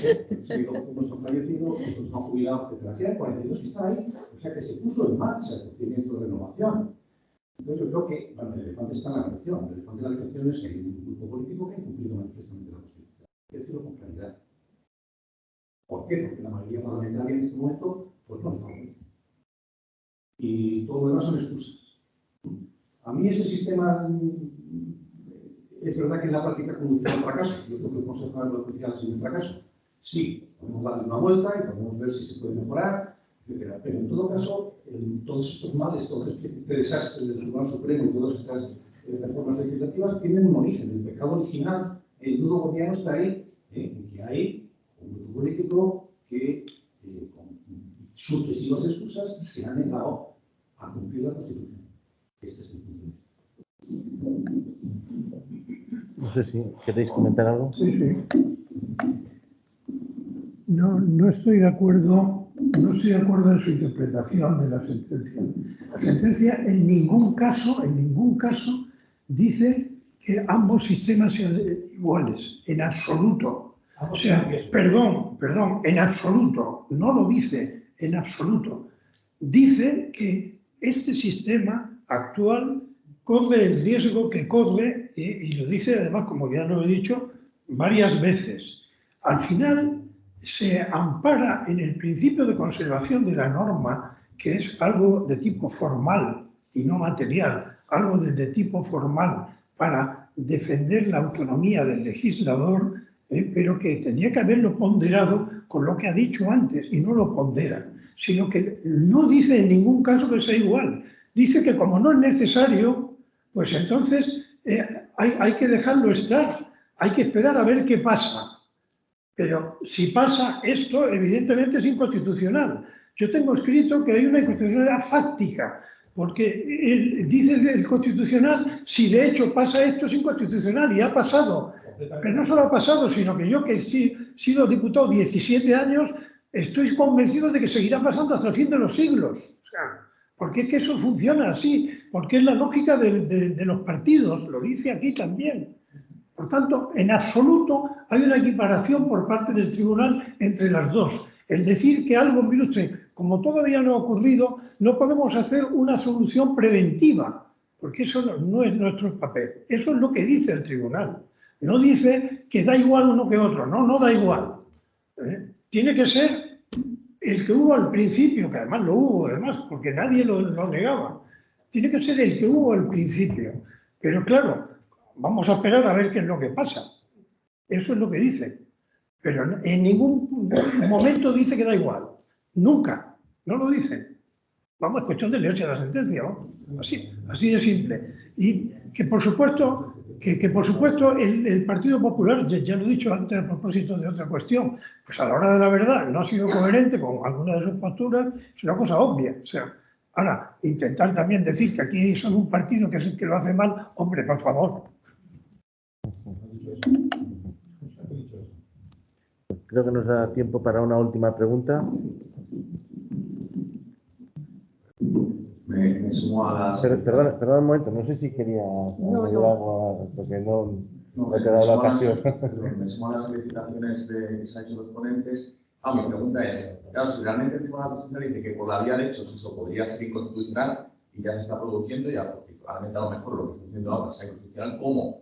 Unos han fallecido, otros han jubilado, etcétera. Eran 42 que están ahí. O sea que se puso en marcha el procedimiento de renovación. Entonces yo creo que, bueno, el elefante está en la elección. El elefante en la elección es que hay un grupo político que ha incumplido manifestamente la Constitución. Hay que decirlo con claridad. ¿Por qué? Porque la mayoría parlamentaria en este momento, pues no está bien. Y todo lo demás son excusas. A mí ese sistema es verdad que en la práctica conduce al fracaso. Yo creo que el Consejo General Judicial ha sido un fracaso. Sí, podemos darle una vuelta y podemos ver si se puede mejorar, etc. Pero en todo caso, todos estos males, todo este desastre del Tribunal Supremo y todas estas reformas legislativas tienen un origen. El pecado original, el nudo gordiano está ahí, en que hay un grupo político que, con sucesivas excusas, se ha negado a cumplir la Constitución. Este es el punto de vista. No sé si queréis comentar algo. Sí, sí. No estoy de acuerdo en su interpretación de la sentencia. La sentencia en ningún caso dice que ambos sistemas sean iguales, en absoluto. O sea, perdón, en absoluto, no lo dice en absoluto. Dice que este sistema actual corre el riesgo que corre dice, y lo dice además, como ya lo he dicho, varias veces. Al final se ampara en el principio de conservación de la norma, que es algo de tipo formal y no material, algo de tipo formal para defender la autonomía del legislador, pero que tendría que haberlo ponderado con lo que ha dicho antes, y no lo pondera, sino que no dice en ningún caso que sea igual. Dice que como no es necesario, pues entonces hay que dejarlo estar, hay que esperar a ver qué pasa. Pero si pasa esto, evidentemente es inconstitucional. Yo tengo escrito que hay una inconstitucionalidad fáctica, porque dice el Constitucional, si de hecho pasa esto es inconstitucional, y ha pasado. Pero no solo ha pasado, sino que yo, que he sido diputado 17 años, estoy convencido de que seguirá pasando hasta el fin de los siglos. O sea, porque es que eso funciona así, porque es la lógica de los partidos, lo dice aquí también. Por tanto, en absoluto hay una equiparación por parte del tribunal entre las dos. Es decir, que algo, mire usted, como todavía no ha ocurrido, no podemos hacer una solución preventiva, porque eso no es nuestro papel. Eso es lo que dice el tribunal. No dice que da igual uno que otro, no da igual. Tiene que ser el que hubo al principio, que además lo hubo, además, porque nadie lo negaba. Tiene que ser el que hubo al principio. Pero claro, vamos a esperar a ver qué es lo que pasa. Eso es lo que dice. Pero en ningún momento dice que da igual. Nunca. No lo dice. Vamos, es cuestión de leerse la sentencia, ¿no? Así de simple. Y que por supuesto, el Partido Popular, ya lo he dicho antes a propósito de otra cuestión, pues a la hora de la verdad no ha sido coherente con alguna de sus posturas, es una cosa obvia. O sea, ahora, intentar también decir que aquí son un partido que es el que lo hace mal, hombre, por favor. Creo que nos da tiempo para una última pregunta. Me sumo a las... Perdón un momento, no sé si querías añadir algo, porque no te he dado la ocasión. Me sumo a las felicitaciones que se han hecho los ponentes. Mi pregunta es, claro, si realmente el Tribunal Constitucional dice que por la vía de hechos eso podría ser inconstitucional y ya se está produciendo, ya porque claramente a lo mejor lo que está haciendo ahora sea inconstitucional, ¿cómo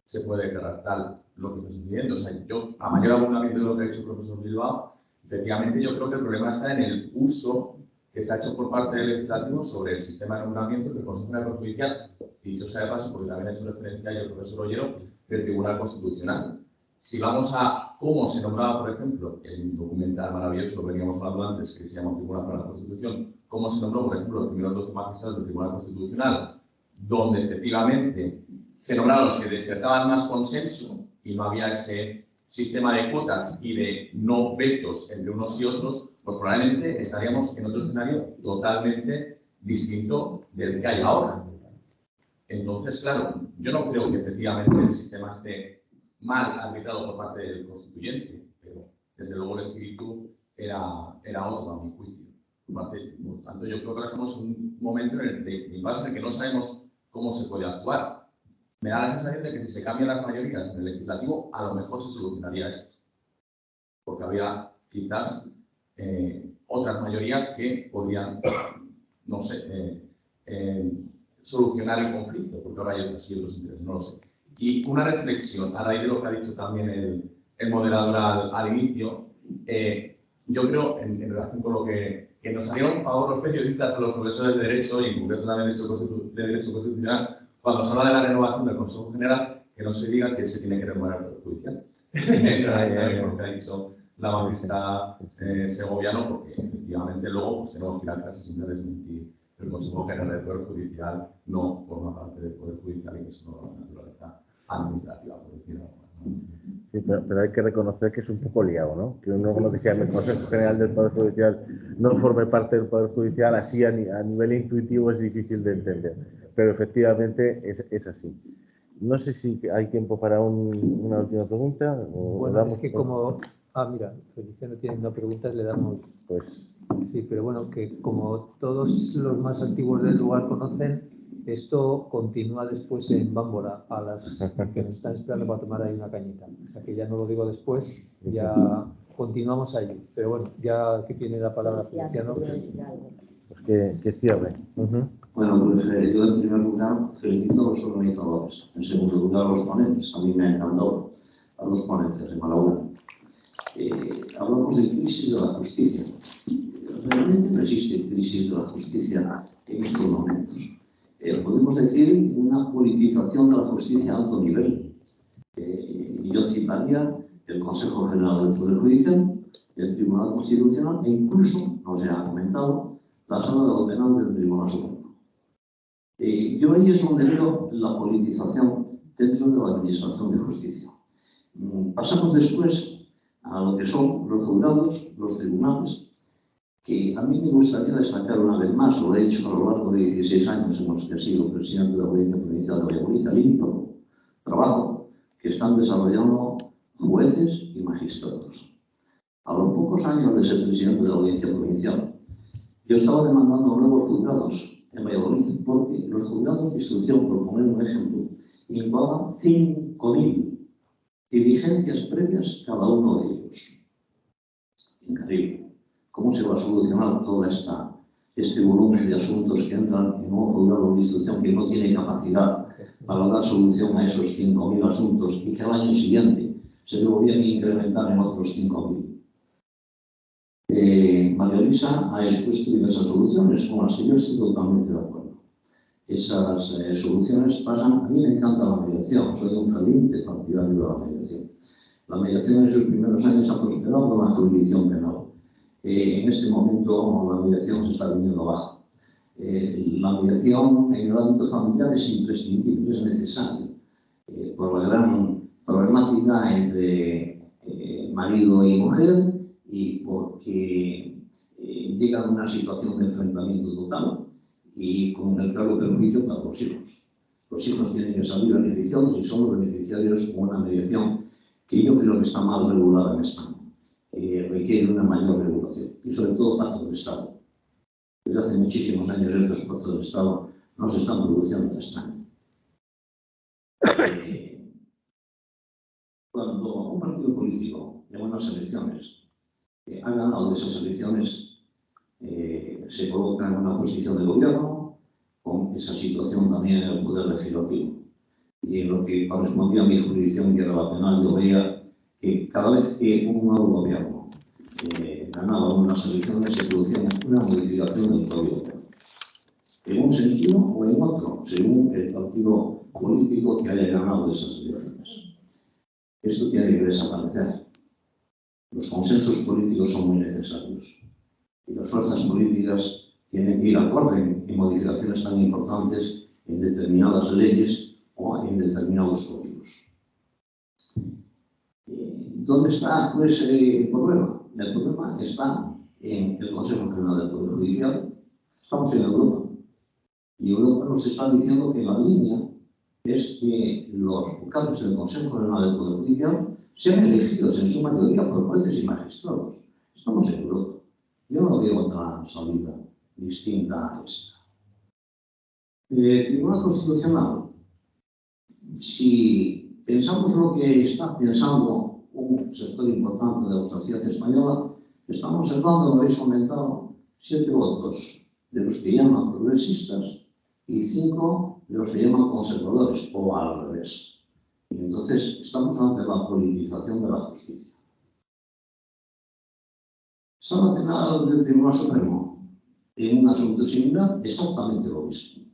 se puede declarar tal lo que está sucediendo? O sea, yo, a mayor abundamiento de lo que ha dicho el profesor Bilbao, efectivamente yo creo que el problema está en el uso que se ha hecho por parte del legislativo sobre el sistema de nombramiento del Consejo General Judicial, y dicho sea de paso, porque también ha hecho referencia a ello el profesor Ollero, del Tribunal Constitucional. Si vamos a cómo se nombraba, por ejemplo, el documental maravilloso, lo veníamos hablando antes, que se llama Tribunal para la Constitución, cómo se nombró, por ejemplo, los primeros 12 magistrados del Tribunal Constitucional, donde efectivamente se nombraron los que despertaban más consenso y no había ese sistema de cuotas y de no vetos entre unos y otros, pues probablemente estaríamos en otro escenario totalmente distinto del que hay ahora. Entonces, claro, yo no creo que efectivamente el sistema esté mal arbitrado por parte del constituyente, pero desde luego el espíritu era otro, a mi juicio. Por tanto, yo creo que ahora estamos en un momento en base en el que no sabemos cómo se puede actuar. Me da la sensación de que si se cambian las mayorías en el legislativo, a lo mejor se solucionaría esto. Porque habría quizás otras mayorías que podrían, no sé, solucionar el conflicto, porque ahora hay otros intereses, no lo sé. Y una reflexión, a raíz de lo que ha dicho también el moderador al inicio, yo creo, en relación con lo que nos harían un favor los periodistas o los profesores de Derecho, y en concreto también de Derecho Constitucional, cuando se habla de la renovación del Consejo General, que no se diga que se tiene que renovar el Poder Judicial. Lo que ha dicho la magistrada Segoviano, porque efectivamente luego pues, tenemos que ir a clase sin desmentir. El Consejo General del Poder Judicial no forma parte del Poder Judicial y que es una naturaleza administrativa, por decirlo así. Sí, pero hay que reconocer que es un poco liado, ¿no? Que uno que se llame Consejo General del Poder Judicial no forme parte del Poder Judicial, así a nivel intuitivo es difícil de entender, pero efectivamente es así. No sé si hay tiempo para una última pregunta. Bueno, es que como... mira, Feliciano tiene una pregunta, le damos... Pues... Sí, pero bueno, que como todos los más antiguos del lugar conocen, esto continúa después en Bámbora, a las que nos están esperando para tomar ahí una cañita. O sea que ya no lo digo después, ya continuamos allí. Pero bueno, ya que tiene la palabra Feliciano... Pues que cierre. Bueno, pues yo en primer lugar felicito a los organizadores, en segundo lugar a los ponentes, a mí me ha encantado a los ponentes, enhorabuena. Hablamos de crisis de la justicia. Realmente no existe crisis de la justicia en estos momentos. Podemos decir una politización de la justicia a alto nivel. Yo citaría el Consejo General del Poder Judicial, el Tribunal Constitucional e incluso, no se ha comentado, la Sala de lo Penal del Tribunal Supremo. Yo ahí es donde veo la politización dentro de la Administración de Justicia. Pasamos después a lo que son los juzgados, los tribunales, que a mí me gustaría destacar una vez más, lo he hecho a lo largo de 16 años en los que he sido presidente de la Audiencia Provincial de Valladolid, el ímprobo trabajo que están desarrollando jueces y magistrados. A los pocos años de ser presidente de la Audiencia Provincial, yo estaba demandando nuevos juzgados en Valladolid porque los juzgados de instrucción, por poner un ejemplo, incoaban 5.000 diligencias previas cada uno de ellos. Increíble. ¿Cómo se va a solucionar todo este volumen de asuntos que entran en un juzgado de instrucción que no tiene capacidad para dar solución a esos 5.000 asuntos y que al año siguiente se devolvían a incrementar en otros 5.000? María Luisa ha expuesto diversas soluciones con las que yo estoy totalmente de acuerdo. Esas soluciones pasan. A mí me encanta la mediación, soy un ferviente partidario de la mediación. La mediación en sus primeros años ha prosperado en la jurisdicción penal. En este momento la mediación se está viniendo abajo. La mediación en el ámbito familiar es imprescindible, es necesaria, por la gran problemática entre marido y mujer y porque llegan a una situación de enfrentamiento total y con el claro perjuicio para los hijos. Los hijos tienen que salir beneficiados y son los beneficiarios con una mediación que yo creo que está mal regulada en España. Requiere una mayor regulación y sobre todo pactos de Estado. Desde hace muchísimos años estos pactos de Estado no se están produciendo en España. Cuando un partido político en unas elecciones ha ganado de esas elecciones, se coloca en una posición de gobierno con esa situación también en el poder legislativo. Y en lo que correspondía a mi jurisdicción, que era la penal, yo veía que cada vez que un nuevo gobierno ganaba unas elecciones se producía una modificación del Código Penal. En un sentido o en otro, según el partido político que haya ganado esas elecciones. Esto tiene que desaparecer. Los consensos políticos son muy necesarios. Y las fuerzas políticas tienen que ir acorde en modificaciones tan importantes en determinadas leyes o en determinados códigos. ¿Dónde está pues, el problema? El problema está en el Consejo General del Poder Judicial. Estamos en Europa. Y Europa nos está diciendo que la línea es que los vocales del Consejo General del Poder Judicial sean elegidos en su mayoría por jueces y magistrados. Estamos en Europa. Yo no veo otra salida distinta a esta. El Tribunal Constitucional, si pensamos lo que está pensando un sector importante de la sociedad española, estamos hablando, lo habéis comentado, 7 votos de los que llaman progresistas y 5 de los que llaman conservadores, o al revés. Y entonces estamos ante la politización de la justicia. Sala Penal del Tribunal Supremo, en un asunto similar, exactamente lo mismo.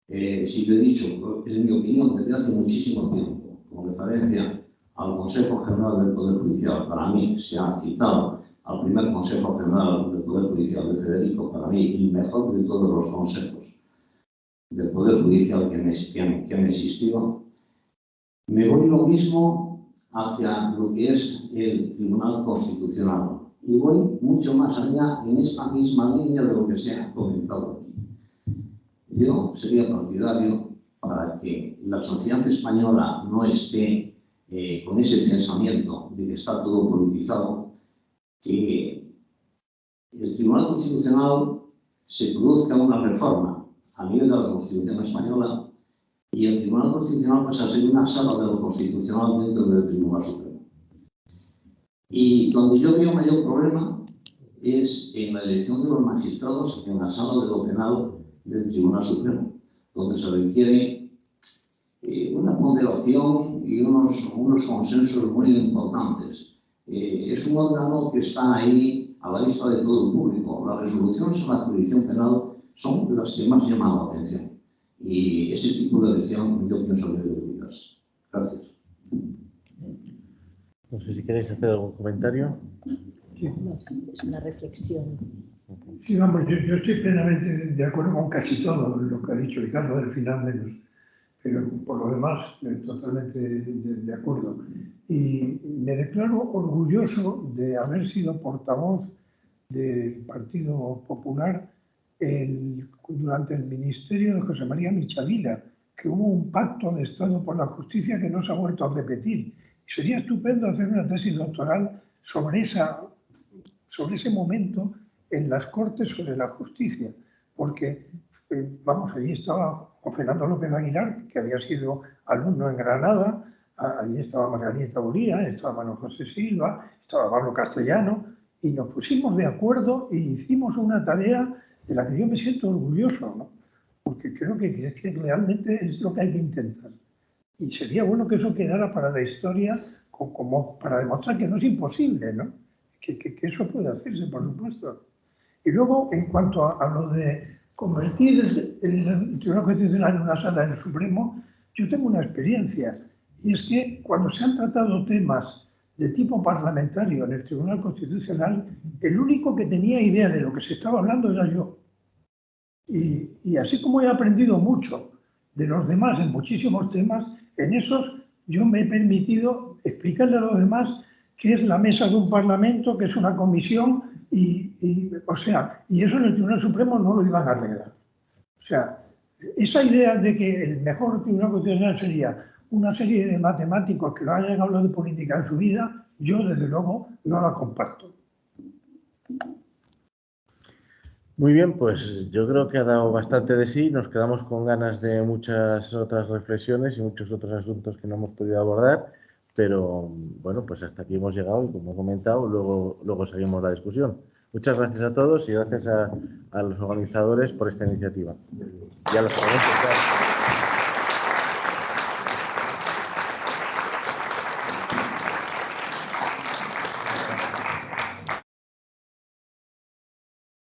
Si lo he dicho, en mi opinión, desde hace muchísimo tiempo, con referencia al Consejo General del Poder Judicial, para mí se ha citado al primer Consejo General del Poder Judicial de Federico, para mí el mejor de todos los consejos del Poder Judicial que han existido. Me voy lo mismo hacia lo que es el Tribunal Constitucional y voy mucho más allá en esta misma línea de lo que se ha comentado aquí. Yo sería partidario para que la sociedad española no esté con ese pensamiento de que está todo politizado, que el Tribunal Constitucional se produzca una reforma a nivel de la Constitución española y el Tribunal Constitucional pasa a ser una sala de lo constitucional dentro del Tribunal Supremo. Y donde yo veo mayor problema es en la elección de los magistrados en la sala de lo penal del Tribunal Supremo, donde se requiere una ponderación y unos consensos muy importantes. Es un órgano que está ahí a la vista de todo el público. Las resoluciones en la jurisdicción penal son las que más llaman la atención. Y ese tipo de elección yo pienso que debe cuidarse. Gracias. No sé si queréis hacer algún comentario. No, es una reflexión. Sí, vamos, yo estoy plenamente de acuerdo con casi todo lo que ha dicho, quizás lo del final menos, pero por lo demás totalmente de acuerdo. Y me declaro orgulloso de haber sido portavoz del Partido Popular durante el ministerio de José María Michavila, que hubo un pacto de Estado por la justicia que no se ha vuelto a repetir. Sería estupendo hacer una tesis doctoral sobre ese momento en las Cortes sobre la justicia, porque, vamos, allí estaba Juan Fernando López Aguilar, que había sido alumno en Granada, allí estaba Margarita Uría, estaba Manuel José Silva, estaba Pablo Castellano, y nos pusimos de acuerdo e hicimos una tarea de la que yo me siento orgulloso, ¿no? Porque creo que realmente es lo que hay que intentar. Y sería bueno que eso quedara para la historia como para demostrar que no es imposible, ¿no? Que eso puede hacerse, por supuesto. Y luego, en cuanto a lo de convertir el Tribunal Constitucional en una sala del Supremo, yo tengo una experiencia, y es que cuando se han tratado temas de tipo parlamentario en el Tribunal Constitucional, el único que tenía idea de lo que se estaba hablando era yo. Y así como he aprendido mucho de los demás en muchísimos temas, en esos yo me he permitido explicarle a los demás qué es la mesa de un parlamento, qué es una comisión, y eso en el Tribunal Supremo no lo iban a arreglar. O sea, esa idea de que el mejor Tribunal Constitucional sería una serie de matemáticos que no hayan hablado de política en su vida, yo desde luego no la comparto. Muy bien, pues yo creo que ha dado bastante de sí. Nos quedamos con ganas de muchas otras reflexiones y muchos otros asuntos que no hemos podido abordar, pero bueno, pues hasta aquí hemos llegado y como he comentado, luego seguimos la discusión. Muchas gracias a todos y gracias a los organizadores por esta iniciativa. Y a los ponentes, claro.